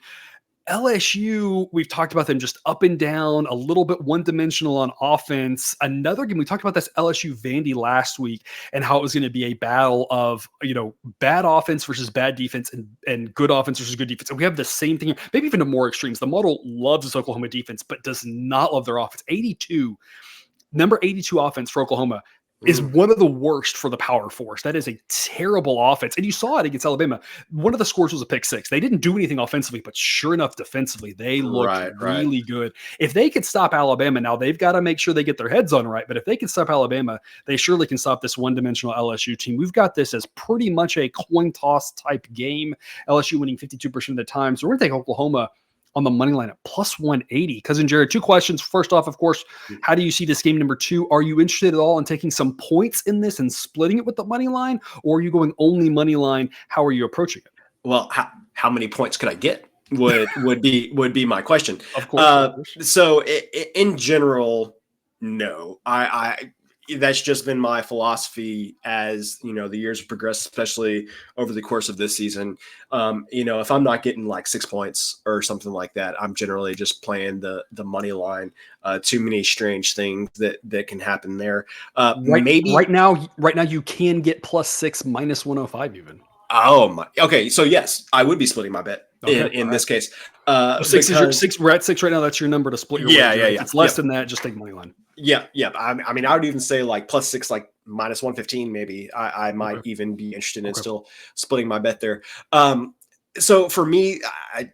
LSU, we've talked about them just up and down, a little bit one-dimensional on offense. Another game, we talked about this LSU Vandy last week and how it was going to be a battle of, bad offense versus bad defense and good offense versus good defense. And we have the same thing, maybe even to more extremes. The model loves this Oklahoma defense, but does not love their offense. Number 82 offense for Oklahoma is one of the worst for the Power Force. That is a terrible offense. And you saw it against Alabama. One of the scores was a pick 6. They didn't do anything offensively, but sure enough, defensively, they looked really good. If they could stop Alabama, now they've got to make sure they get their heads on right. But if they can stop Alabama, they surely can stop this one-dimensional LSU team. We've got this as pretty much a coin toss type game. LSU winning 52% of the time. So we're going to take Oklahoma on the money line at plus 180. Cousin Jared, 2 questions. First off, of course, how do you see this game? Number 2, are you interested at all in taking some points in this and splitting it with the money line, or are you going only money line? How are you approaching it? Well, how many points could I get would be my question. Of course. So in general, no, I that's just been my philosophy as the years have progressed, especially over the course of this season. If I'm not getting like 6 points or something like that, I'm generally just playing the money line. Too many strange things that can happen there. Maybe right now you can get plus 6 minus 105 even. Oh my. Okay, so yes, I would be splitting my bet in this case. 6 is your 6. We're at 6 right now. That's your number to split your wager. If it's less than that, just take money line. Yeah. I mean, I would even say like plus 6, like minus 115, maybe. I might even be interested in still splitting my bet there. So for me,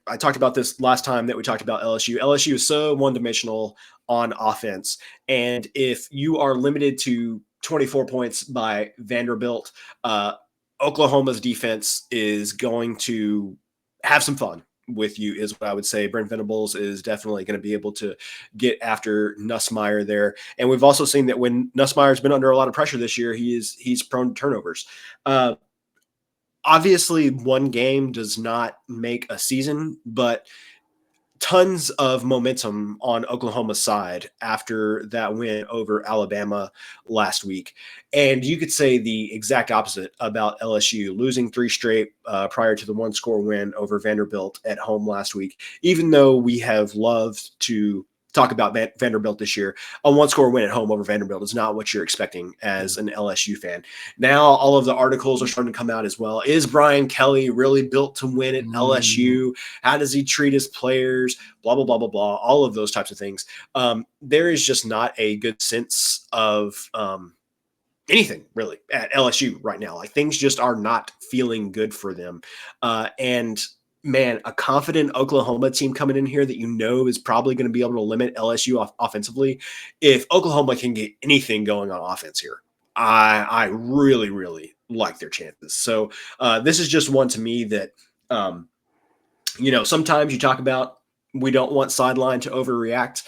I talked about this last time that we talked about LSU. LSU is so one-dimensional on offense, and if you are limited to 24 points by Vanderbilt, Oklahoma's defense is going to have some fun with you, is what I would say. Brent Venables is definitely going to be able to get after Nussmeier there. And we've also seen that when Nussmeier's been under a lot of pressure this year, he's prone to turnovers. Obviously, one game does not make a season, but tons of momentum on Oklahoma's side after that win over Alabama last week. And you could say the exact opposite about LSU, losing 3 straight prior to the 1-score win over Vanderbilt at home last week. Even though we have loved to talk about Vanderbilt this year, a 1-score win at home over Vanderbilt is not what you're expecting as an LSU fan. Now, all of the articles are starting to come out as well. Is Brian Kelly really built to win at LSU? How does he treat his players? Blah, blah, blah, blah, blah. All of those types of things. There is just not a good sense of anything really at LSU right now. Like, things just are not feeling good for them. And man, a confident Oklahoma team coming in here that is probably going to be able to limit LSU offensively. If Oklahoma can get anything going on offense here, I really, really like their chances. So this is just one to me that, sometimes you talk about we don't want sideline to overreact.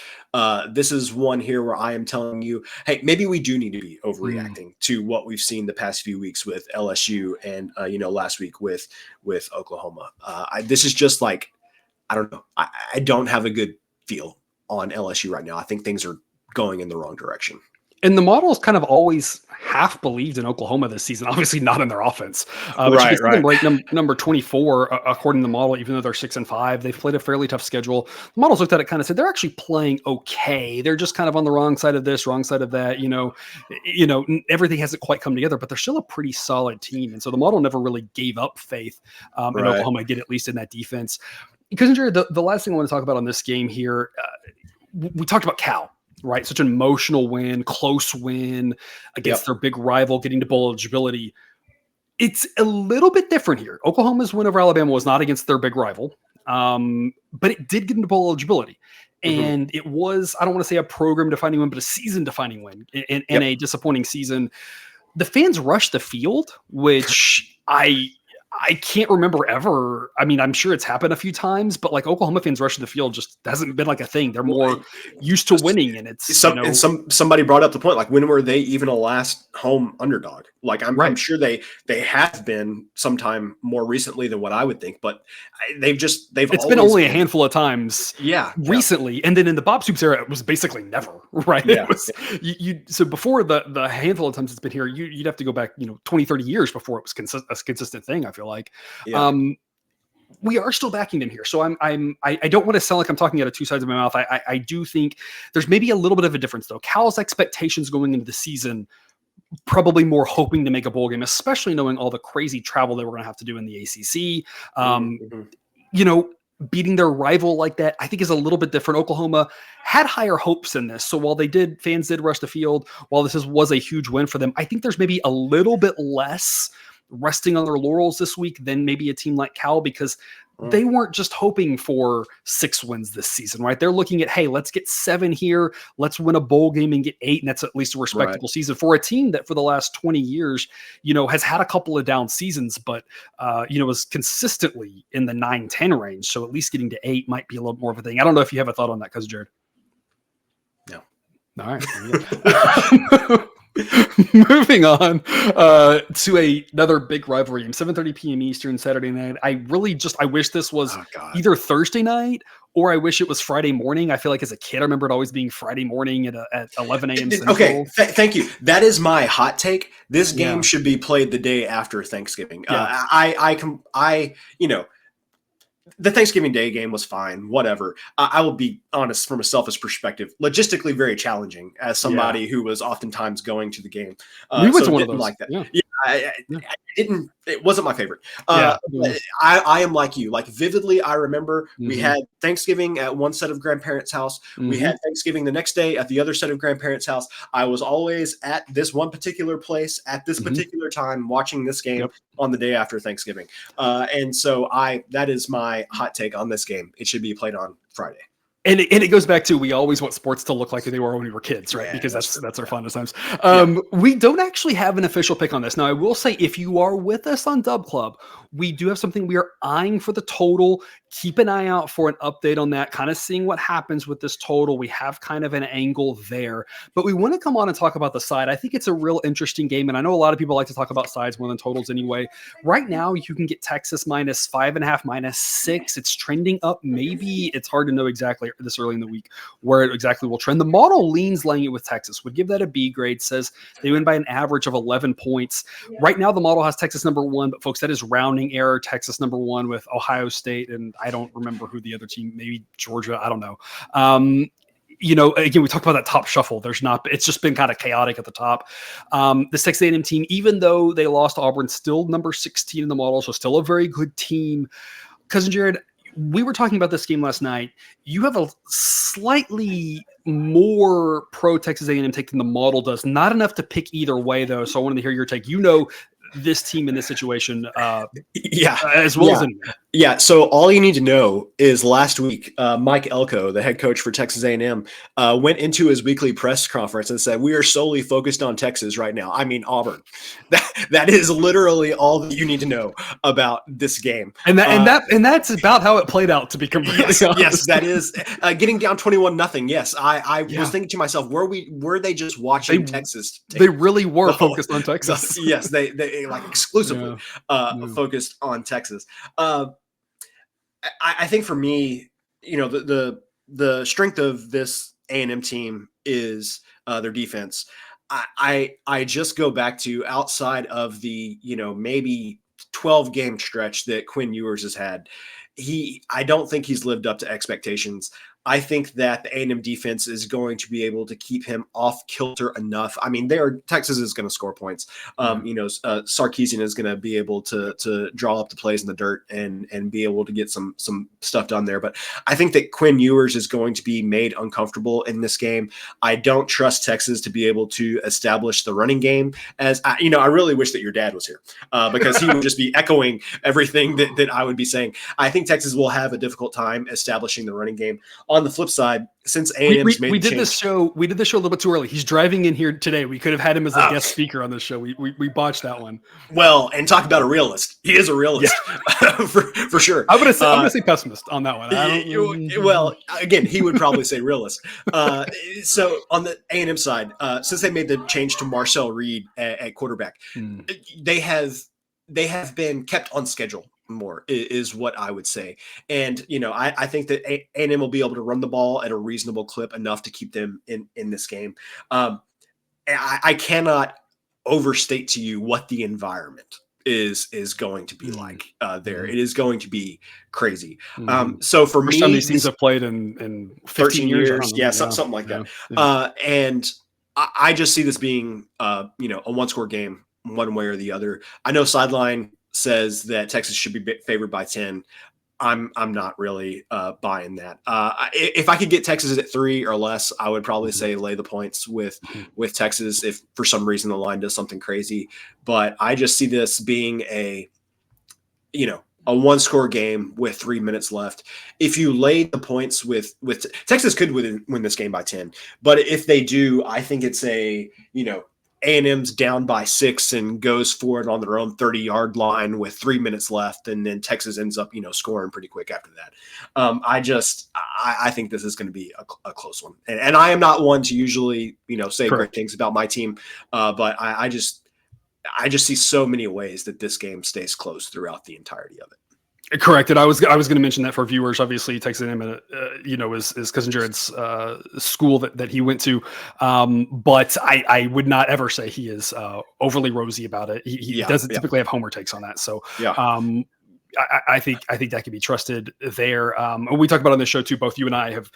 This is one here where I am telling you, hey, maybe we do need to be overreacting to what we've seen the past few weeks with LSU and, last week with Oklahoma. This is just like, I don't know. I don't have a good feel on LSU right now. I think things are going in the wrong direction. And the model's kind of always half believed in Oklahoma this season, obviously not in their offense. But you can see them ranked number 24 according to the model, even though they're 6-5. They've played a fairly tough schedule. The models looked at it, kind of said they're actually playing okay. They're just kind of on the wrong side of this, wrong side of that. Everything hasn't quite come together, but they're still a pretty solid team. And so the model never really gave up faith in Oklahoma, get at least in that defense. Because the last thing I want to talk about on this game here, we talked about Cal. Right. Such an emotional win, close win against their big rival, getting to bowl eligibility. It's a little bit different here. Oklahoma's win over Alabama was not against their big rival, but it did get into bowl eligibility. And it was, I don't want to say a program defining win, but a season defining win in a disappointing season. The fans rushed the field, which I can't remember ever. I mean, I'm sure it's happened a few times, but like Oklahoma fans rushing the field just hasn't been like a thing. They're more used to winning, and it's somebody brought up the point, like, when were they even a last home underdog? Like, I'm sure they have been sometime more recently than what I would think, but it's been only a handful of times recently. And then in the Bob Stoops era, it was basically never, right? Yeah, it was so before the handful of times it's been here, you'd have to go back 20, 30 years before it was a consistent thing, I feel like. We are still backing them here. So I don't want to sound like I'm talking out of two sides of my mouth. I do think there's maybe a little bit of a difference though. Cal's expectations going into the season, probably more hoping to make a bowl game, especially knowing all the crazy travel that we're going to have to do in the ACC. Beating their rival like that, I think, is a little bit different. Oklahoma had higher hopes in this. So while fans did rush the field, while this was a huge win for them, I think there's maybe a little bit less resting on their laurels this week than maybe a team like Cal, because they weren't just hoping for 6 wins this season, right? They're looking at, hey, let's get 7 here. Let's win a bowl game and get 8. And that's at least a respectable season for a team that for the last 20 years, has had a couple of down seasons, but, was consistently in the 9-10 range. So at least getting to 8 might be a little more of a thing. I don't know if you have a thought on that, Cousin Jared. No. All right. Moving on to another big rivalry game, 7:30 p.m. Eastern, Saturday night. I wish this was either Thursday night or I wish it was Friday morning. I feel like as a kid, I remember it always being Friday morning at 11 a.m. Central. Okay, thank you. That is my hot take. This game should be played the day after Thanksgiving. The Thanksgiving Day game was fine, whatever. I will be honest, from a selfish perspective, logistically very challenging as somebody who was oftentimes going to the game. We went to one of those. Like that. I didn't. It wasn't my favorite. I am like you. Like, vividly, I remember we had Thanksgiving at one set of grandparents' house. We had Thanksgiving the next day at the other set of grandparents' house. I was always at this one particular place at this particular time watching this game on the day after Thanksgiving. And so that is my hot take on this game. It should be played on Friday. it goes back to, we always want sports to look like they were when we were kids, right? Yeah, Because that's that's our true. fondest times. Yeah. We don't actually have an official pick on this. Now, I will say, if you are with us on Dub Club, we do have something we are eyeing for the total. Keep an eye out for an update on that, kind of seeing what happens with this total. We have kind of an angle there, but we want to come on and talk about the side. I think it's a real interesting game, and I know a lot of people like to talk about sides more than totals anyway. Right now, you can get Texas minus 5.5, minus 6. It's trending up. Maybe it's hard to know exactly this early in the week where it exactly will trend. The model leans laying it with Texas, would give that a B grade, says they win by an average of 11 points. Right now, the model has Texas number 1, but folks, that is rounding error. Texas number 1 with Ohio State, and I don't remember who the other team, maybe Georgia, I don't know. Again, we talked about that top shuffle. It's just been kind of chaotic at the top. The Texas A&M team, even though they lost to Auburn, still number 16 in the model, so still a very good team. Cousin Jared, we were talking about this game last night. You have a slightly more pro Texas A&M take than the model does. Not enough to pick either way, though. So I wanted to hear your take. This team in this situation, as well as anyone. Yeah. So all you need to know is last week, Mike Elko, the head coach for Texas A&M, went into his weekly press conference and said, "We are solely focused on Texas right now." I mean, Auburn. That is literally all that you need to know about this game. And that's about how it played out, to be completely honest. Yes, that is getting down 21-0. Yes, I was thinking to myself, were they just watching Texas? They really were focused on Texas. Yes, they like exclusively focused on Texas. I think for me, the strength of this A&M team is their defense. I just go back to, outside of the maybe 12 game stretch that Quinn Ewers has had, I don't think he's lived up to expectations. I think that the A&M defense is going to be able to keep him off kilter enough. I mean, Texas is going to score points. Sarkisian is going to be able to draw up the plays in the dirt and be able to get some stuff done there. But I think that Quinn Ewers is going to be made uncomfortable in this game. I don't trust Texas to be able to establish the running game. I really wish that your dad was here because he would just be echoing everything that I would be saying. I think Texas will have a difficult time establishing the running game. On the flip side, since A&M's made we did this show a little bit too early. He's driving in here today. We could have had him as a guest speaker on this show. We botched that one. Well, and talk about a realist. He is a realist for sure. I'm gonna say pessimist on that one. Well, again, he would probably say realist. So on the A&M side, since they made the change to Marcel Reed at quarterback, they have been kept on schedule more, is what I would say. And I think that A&M will be able to run the ball at a reasonable clip enough to keep them in this game. I cannot overstate to you what the environment is going to be like there. It is going to be crazy. So for First me, time these teams have played in 13 years, something like that. And I just see this being a one-score game, one way or the other. I know Sideline says that Texas should be favored by 10. I'm not really buying that. If I could get Texas at 3 or less, I would probably say lay the points with Texas if for some reason the line does something crazy. But I just see this being a one-score game with 3 minutes left. If you lay the points with Texas could win this game by 10. But if they do, I think it's A&M's down by 6 and goes for it on their own 30-yard line with 3 minutes left, and then Texas ends up, scoring pretty quick after that. I think this is going to be a close one, and I am not one to usually, say great things about my team, but I just see so many ways that this game stays close throughout the entirety of it. Correct. And I was going to mention that for viewers. Obviously, Texas A&M, is Cousin Jared's school that he went to. But I would not ever say he is overly rosy about it. He doesn't typically have homer takes on that. So I think that can be trusted there. We talked about on this show too. Both you and I have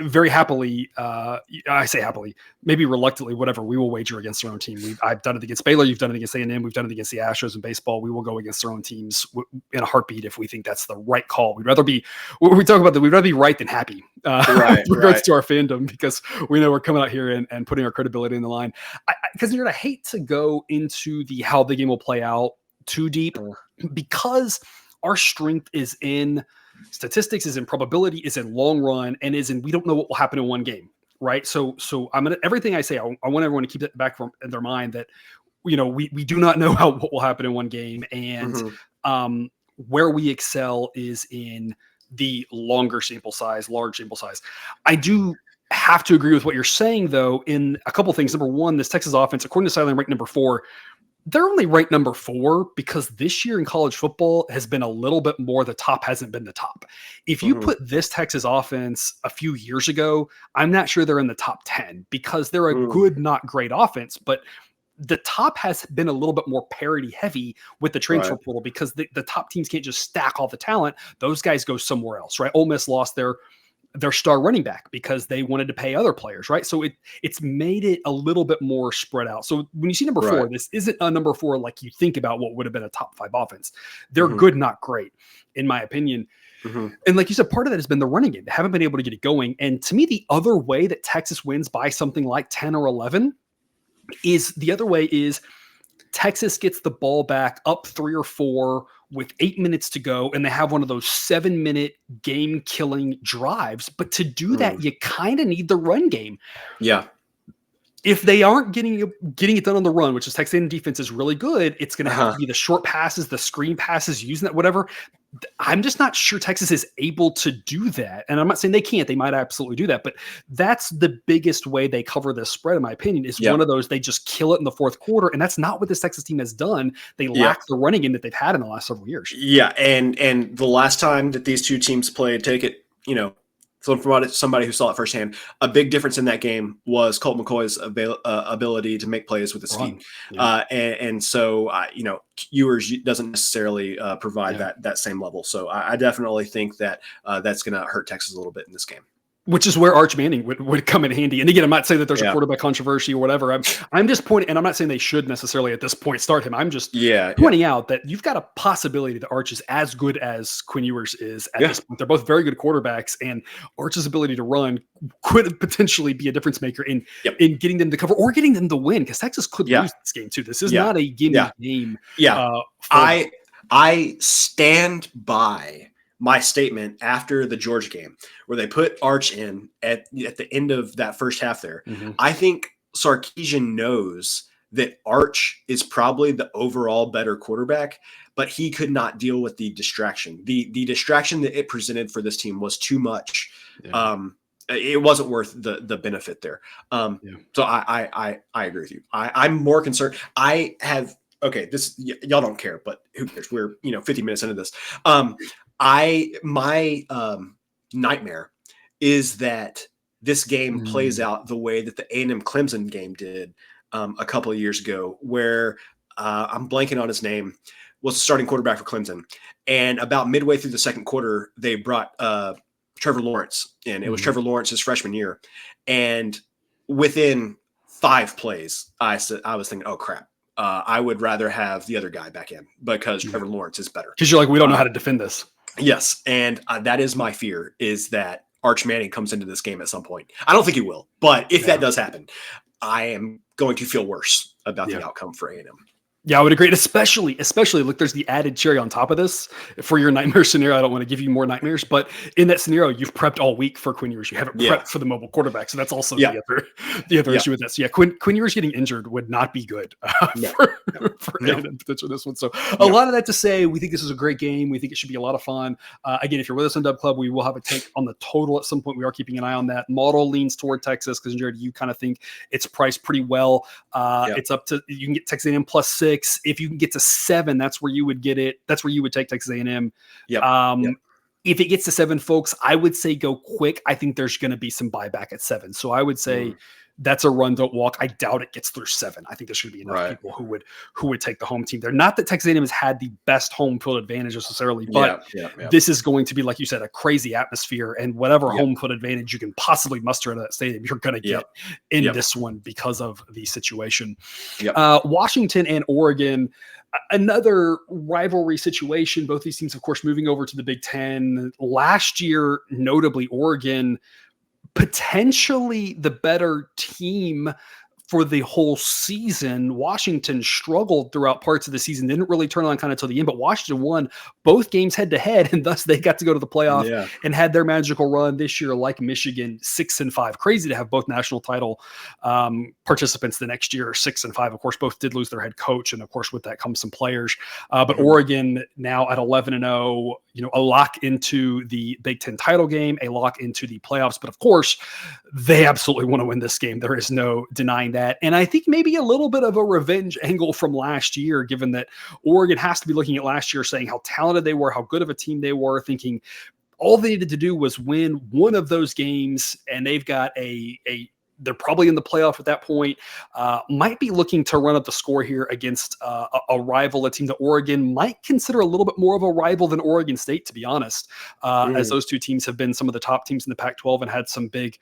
very happily, I say happily, maybe reluctantly, whatever, we will wager against our own team. I've done it against Baylor. You've done it against A&M. We've done it against the Astros in baseball. We will go against our own teams in a heartbeat if we think that's the right call. We'd rather be right than happy with regards to our fandom, because we know we're coming out here and putting our credibility in the line. Because I hate to go into how the game will play out too deep, because our strength is in statistics, is in probability, is in long run, and is in we don't know what will happen in one game, right? So I'm gonna everything I say, I want everyone to keep that back in their mind that we do not know what will happen in one game, and where we excel is in the large sample size. I do have to agree with what you're saying, though, in a couple things. Number one, this Texas offense, according to Sideline, ranked number 4. They're only ranked number 4 because this year in college football has been a little bit more. The top hasn't been the top. If you put this Texas offense a few years ago, I'm not sure they're in the top 10 because they're a good, not great offense, but the top has been a little bit more parity heavy with the transfer portal because the top teams can't just stack all the talent. Those guys go somewhere else, right? Ole Miss lost their star running back because they wanted to pay other players, right? So it's made it a little bit more spread out. So when you see number 4, this isn't a number 4 like you think about what would have been a top 5 offense. They're good, not great, in my opinion. And like you said, part of that has been the running game. They haven't been able to get it going. And to me, the other way that Texas wins by something like 10 or 11 is Texas gets the ball back up 3 or 4 with 8 minutes to go, and they have one of those 7-minute game-killing drives. But to do that, you kind of need the run game. Yeah. If they aren't getting it done on the run, which is Texas A&M defense is really good, it's going to have to be the short passes, the screen passes, using that, whatever. I'm just not sure Texas is able to do that. And I'm not saying they can't. They might absolutely do that. But that's the biggest way they cover this spread, in my opinion, is one of those they just kill it in the fourth quarter. And that's not what this Texas team has done. They lack the running game that they've had in the last several years. Yeah, and the last time that these two teams played, take it, from somebody who saw it firsthand, a big difference in that game was Colt McCoy's ability to make plays with his feet. And so, Ewers doesn't necessarily provide that same level. So I definitely think that that's going to hurt Texas a little bit in this game. Which is where Arch Manning would come in handy. And again, I'm not saying that there's a quarterback controversy or whatever. I'm just pointing, and I'm not saying they should necessarily at this point start him. I'm just pointing out that you've got a possibility that Arch is as good as Quinn Ewers is at this point. They're both very good quarterbacks, and Arch's ability to run could potentially be a difference maker in getting them to cover or getting them to win, because Texas could lose this game too. This is not a gimme game. I stand by my statement after the Georgia game where they put Arch in at the end of that first half there. I think Sarkisian knows that Arch is probably the overall better quarterback, but he could not deal with the distraction. The distraction that it presented for this team was too much. It wasn't worth the benefit there. So I agree with you. I'm more concerned. This y'all don't care, but who cares? We're 50 minutes into this. My nightmare is that this game plays out the way that the A&M Clemson game did a couple of years ago, where I'm blanking on his name, was the starting quarterback for Clemson. And about midway through the second quarter, they brought Trevor Lawrence in. It was Trevor Lawrence's freshman year. And within 5 plays, I was thinking, oh, crap. I would rather have the other guy back in because Trevor Lawrence is better. Because you're like, we don't know how to defend this. Yes, and that is my fear, is that Arch Manning comes into this game at some point. I don't think he will, but if that does happen, I am going to feel worse about the outcome for A&M. Yeah, I would agree. And especially, look, there's the added cherry on top of this for your nightmare scenario. I don't want to give you more nightmares, but in that scenario, you've prepped all week for Quinn Ewers. You haven't prepped for the mobile quarterback. So that's also the other issue with this. Yeah, Quinn Ewers getting injured would not be good for A&M potential this one. So a lot of that to say, we think this is a great game. We think it should be a lot of fun. Again, if you're with us on Dub Club, we will have a take on the total at some point. We are keeping an eye on that. Model leans toward Texas because, Jared, you kind of think it's priced pretty well. It's up to, you can get Texas A&M +6. If you can get to 7, that's where you would get it. That's where you would take Texas A&M. If it gets to 7, folks, I would say go quick. I think there's going to be some buyback at 7. So I would say that's a run, don't walk. I doubt it gets through 7. I think there should be enough people who would take the home team there. Not that Texas A&M has had the best home field advantage necessarily, but this is going to be, like you said, a crazy atmosphere, and whatever home field advantage you can possibly muster in that stadium, you're going to get in this one because of the situation. Washington and Oregon, another rivalry situation. Both these teams, of course, moving over to the Big Ten. Last year, notably, Oregon potentially the better team for the whole season, Washington struggled throughout parts of the season, didn't really turn on kind of till the end, but Washington won both games head to head, and thus they got to go to the playoff and had their magical run this year, like Michigan, 6-5. Crazy to have both national title participants the next year, 6-5. Of course, both did lose their head coach, and of course, with that comes some players. But Oregon now at 11-0, a lock into the Big Ten title game, a lock into the playoffs. But of course, they absolutely want to win this game. There is no denying that. And I think maybe a little bit of a revenge angle from last year, given that Oregon has to be looking at last year, saying how talented they were, how good of a team they were, thinking all they needed to do was win one of those games, and they've got they're probably in the playoff at that point. Might be looking to run up the score here against a rival, a team that Oregon might consider a little bit more of a rival than Oregon State, to be honest, as those two teams have been some of the top teams in the Pac-12 and had some big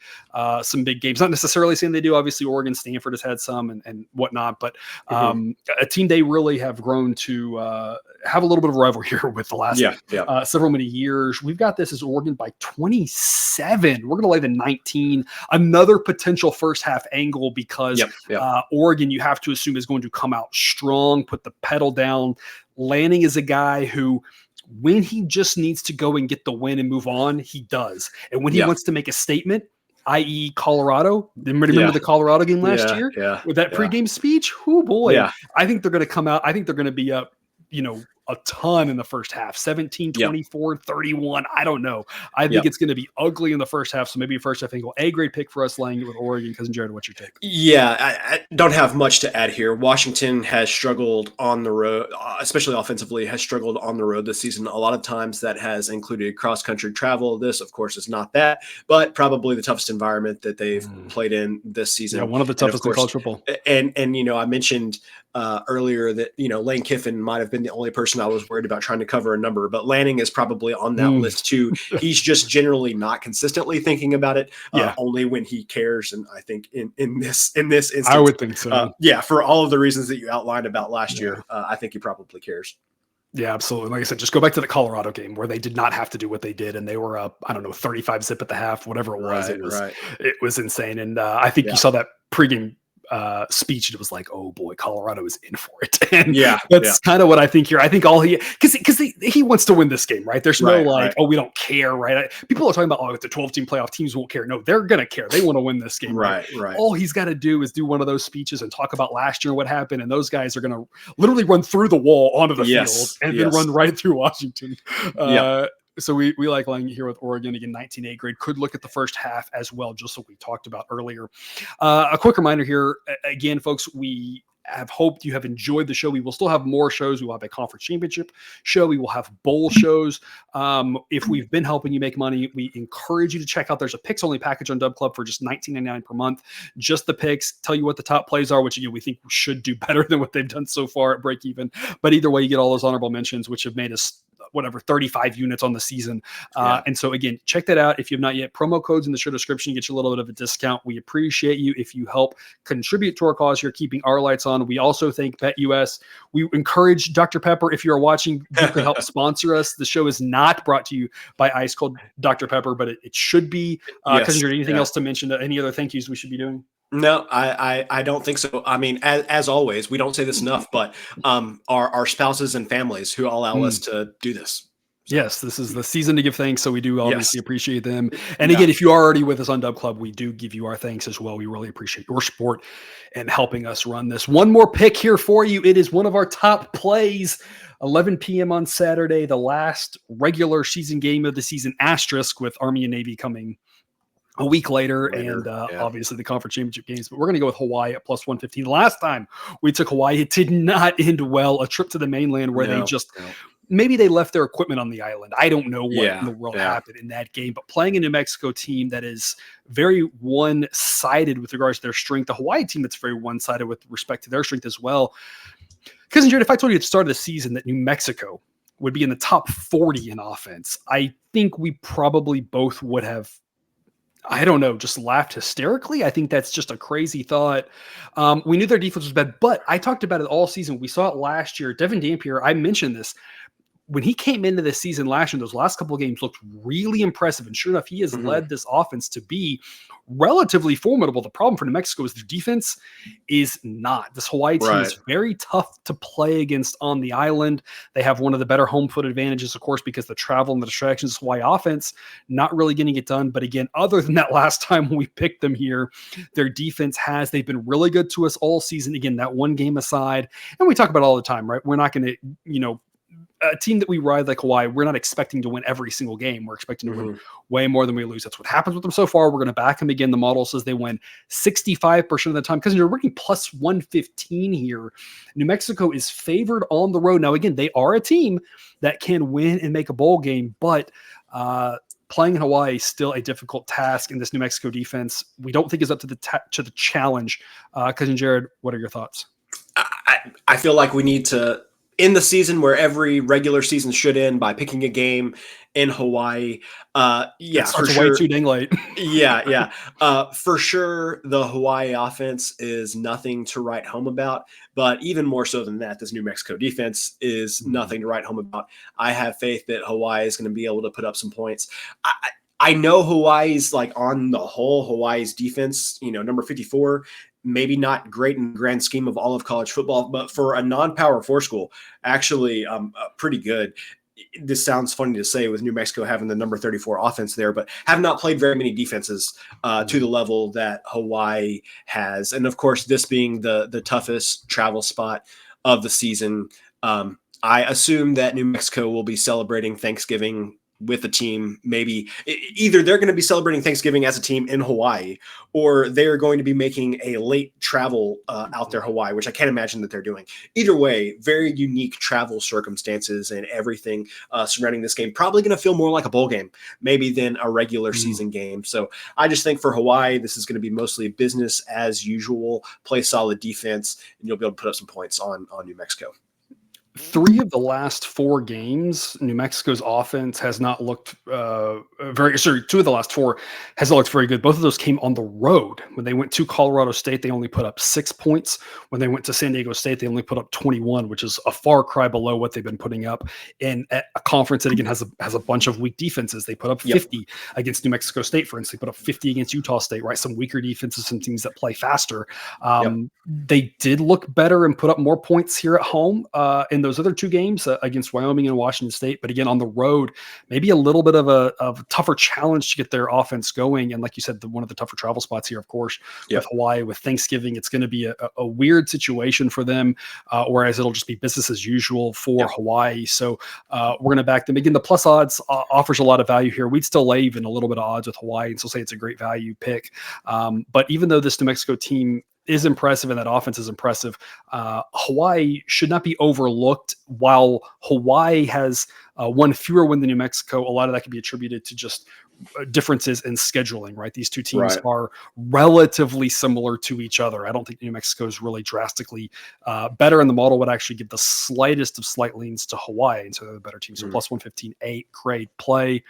games. Not necessarily saying they do. Obviously, Oregon, Stanford has had some and whatnot, but a team they really have grown to have a little bit of a rivalry here with the last several many years. We've got this as Oregon by 27. We're going to lay the 19. Another potential first half angle because Oregon, you have to assume, is going to come out strong, put the pedal down. Lanning is a guy who, when he just needs to go and get the win and move on, he does. And when he wants to make a statement, i.e. Colorado, remember the Colorado game last year with that pregame speech? Oh boy. I think they're going to come out. I think they're going to be up, a ton in the first half, 17, 24, 31. I don't know. I think it's going to be ugly in the first half. So maybe a first half angle. A great pick for us laying it with Oregon. Cousin Jared, what's your take? Yeah, I don't have much to add here. Washington has struggled on the road, especially offensively, has struggled on the road this season. A lot of times that has included cross-country travel. This, of course, is not that, but probably the toughest environment that they've played in this season. Yeah, one of the toughest in college football. And I mentioned earlier that, Lane Kiffin might have been the only person I was worried about trying to cover a number, but Lanning is probably on that list too. He's just generally not consistently thinking about it, only when he cares. And I think in this instance, I would think so. For all of the reasons that you outlined about last year, I think he probably cares. Yeah, absolutely. Like I said, just go back to the Colorado game where they did not have to do what they did, and they were up, 35-zip at the half, whatever it was. It was insane. And I think you saw that pregame speech, and it was like, oh boy, Colorado is in for it. And that's kind of what I think here. I think all because he wants to win this game, right? There's no oh, we don't care, right? People are talking about, oh, the 12-team playoff teams won't care. No, they're gonna care. They want to win this game, right? All he's got to do is do one of those speeches and talk about last year, what happened, and those guys are gonna literally run through the wall onto the field and then run right through Washington. So we like laying here with Oregon. Again, 19A grade. Could look at the first half as well, just like we talked about earlier. A quick reminder here, again, folks, we have hoped you have enjoyed the show. We will still have more shows. We will have a conference championship show. We will have bowl shows. If we've been helping you make money, we encourage you to check out. There's a picks only package on Dub Club for just $19.99 per month. Just the picks, tell you what the top plays are, which again, we think we should do better than what they've done so far at break even. But either way, you get all those honorable mentions, which have made us 35 units on the season. And so again, check that out. If you have not yet, promo codes in the show description, get you a little bit of a discount. We appreciate you if you help contribute to our cause here, keeping our lights on. We also thank BetUS. We encourage Dr. Pepper, if you are watching, you can help sponsor us. The show is not brought to you by Ice Cold Dr. Pepper, but it should be. Cousin Jared, anything else to mention? Any other thank yous we should be doing? No, I don't think so. I mean, as always, we don't say this enough, but our spouses and families who allow us to do this. Yes, this is the season to give thanks, so we do obviously appreciate them. And again, if you are already with us on Dub Club, we do give you our thanks as well. We really appreciate your support and helping us run this. One more pick here for you. It is one of our top plays. 11 p.m. on Saturday, the last regular season game of the season, asterisk, with Army and Navy coming a week later, and obviously the conference championship games. But we're going to go with Hawaii at plus 115. The last time we took Hawaii, it did not end well. A trip to the mainland where they just maybe they left their equipment on the island. I don't know what in the world happened in that game. But playing a New Mexico team that is very one-sided with regards to their strength, the Hawaii team that's very one-sided with respect to their strength as well. Cousin Jared, if I told you at the start of the season that New Mexico would be in the top 40 in offense, I think we probably both would have, I don't know, just laughed hysterically. I think that's just a crazy thought. We knew their defense was bad, but I talked about it all season. We saw it last year. Devin Dampier, I mentioned this, when he came into this season last year, those last couple of games looked really impressive. And sure enough, he has Mhm. led this offense to be relatively formidable. The problem for New Mexico is their defense is not. This Hawaii team Right. is very tough to play against on the island. They have one of the better home field advantages, of course, because the travel and the distractions, Hawaii offense not really getting it done. But again, other than that last time we picked them here, their defense they've been really good to us all season. Again, that one game aside, and we talk about it all the time, right? We're not going to, a team that we ride like Hawaii, we're not expecting to win every single game. We're expecting to win Mhm. way more than we lose. That's what happens with them so far. We're going to back them again. The model says they win 65% of the time because you're working plus 115 here. New Mexico is favored on the road. Now, again, they are a team that can win and make a bowl game, but playing in Hawaii is still a difficult task. In this New Mexico defense, we don't think is up to the challenge. Cousin Jared, what are your thoughts? I feel like we need to end the season where every regular season should end by picking a game in Hawaii. It Yeah, for starts way sure. too dang late. Yeah. For sure, the Hawaii offense is nothing to write home about. But even more so than that, this New Mexico defense is nothing to write home about. I have faith that Hawaii is going to be able to put up some points. I know Hawaii's like on the whole, Hawaii's defense, number 54, maybe not great in the grand scheme of all of college football, but for a non-power four school, actually pretty good. This sounds funny to say with New Mexico having the number 34 offense there, but have not played very many defenses to the level that Hawaii has. And of course, this being the toughest travel spot of the season, I assume that New Mexico will be celebrating Thanksgiving with a team. Maybe either they're going to be celebrating Thanksgiving as a team in Hawaii, or they're going to be making a late travel out there Hawaii, which I can't imagine that they're doing. Either way, very unique travel circumstances and everything surrounding this game. Probably going to feel more like a bowl game maybe than a regular season game. So I just think for Hawaii, this is going to be mostly business as usual. Play solid defense, and you'll be able to put up some points on New Mexico. 3 of the last 4 games, New Mexico's offense has not looked 2 of the last 4 has not looked very good. Both of those came on the road. When they went to Colorado State, they only put up 6 points. When they went to San Diego State, they only put up 21, which is a far cry below what they've been putting up in a conference that again has a bunch of weak defenses. They put up 50 against New Mexico State, for instance. They put up 50 against Utah State, right? Some weaker defenses, some teams that play faster. They did look better and put up more points here at home in those other 2 games against Wyoming and Washington State. But again, on the road, maybe a little bit of a tougher challenge to get their offense going. And like you said, one of the tougher travel spots here, of course, with Hawaii, with Thanksgiving, it's going to be a weird situation for them, whereas it'll just be business as usual for Hawaii. So we're going to back them. Again, the plus odds offers a lot of value here. We'd still lay even a little bit of odds with Hawaii and still say it's a great value pick. But even though this New Mexico team is impressive and that offense is impressive, Hawaii should not be overlooked. While Hawaii has one fewer win than New Mexico, a lot of that can be attributed to just differences in scheduling, right? These 2 teams are relatively similar to each other. I don't think New Mexico is really drastically better, and the model would actually give the slightest of slight leans to Hawaii, and so they're the better team. So plus 115.8, great play.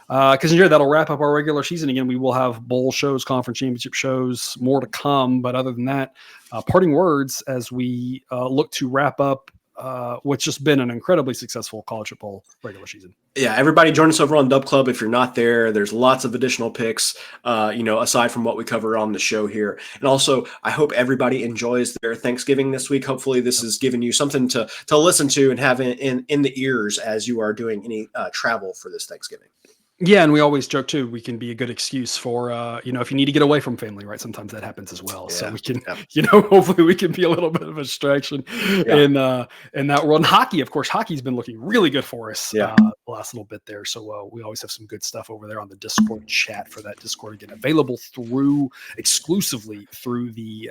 Because that'll wrap up our regular season. Again, we will have bowl shows, conference championship shows, more to come. But other than that, parting words as we look to wrap up what's just been an incredibly successful college football regular season. Yeah, everybody join us over on Dub Club. If you're not there, there's lots of additional picks, aside from what we cover on the show here. And also, I hope everybody enjoys their Thanksgiving this week. Hopefully this has given you something to listen to and have in the ears as you are doing any travel for this Thanksgiving. Yeah, and we always joke too, we can be a good excuse for, if you need to get away from family, right? Sometimes that happens as well. So we can, hopefully we can be a little bit of a distraction in that world. And hockey, of course, hockey's been looking really good for us the last little bit there. So we always have some good stuff over there on the Discord chat for that. Discord, again, available exclusively through the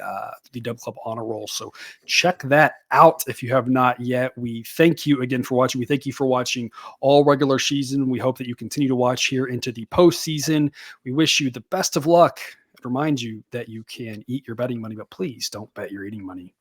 Dub Club Honor Roll. So check that out if you have not yet. We thank you again for watching. We thank you for watching all regular season. We hope that you continue to watch here into the postseason. We wish you the best of luck. Remind you that you can eat your betting money, but please don't bet your eating money.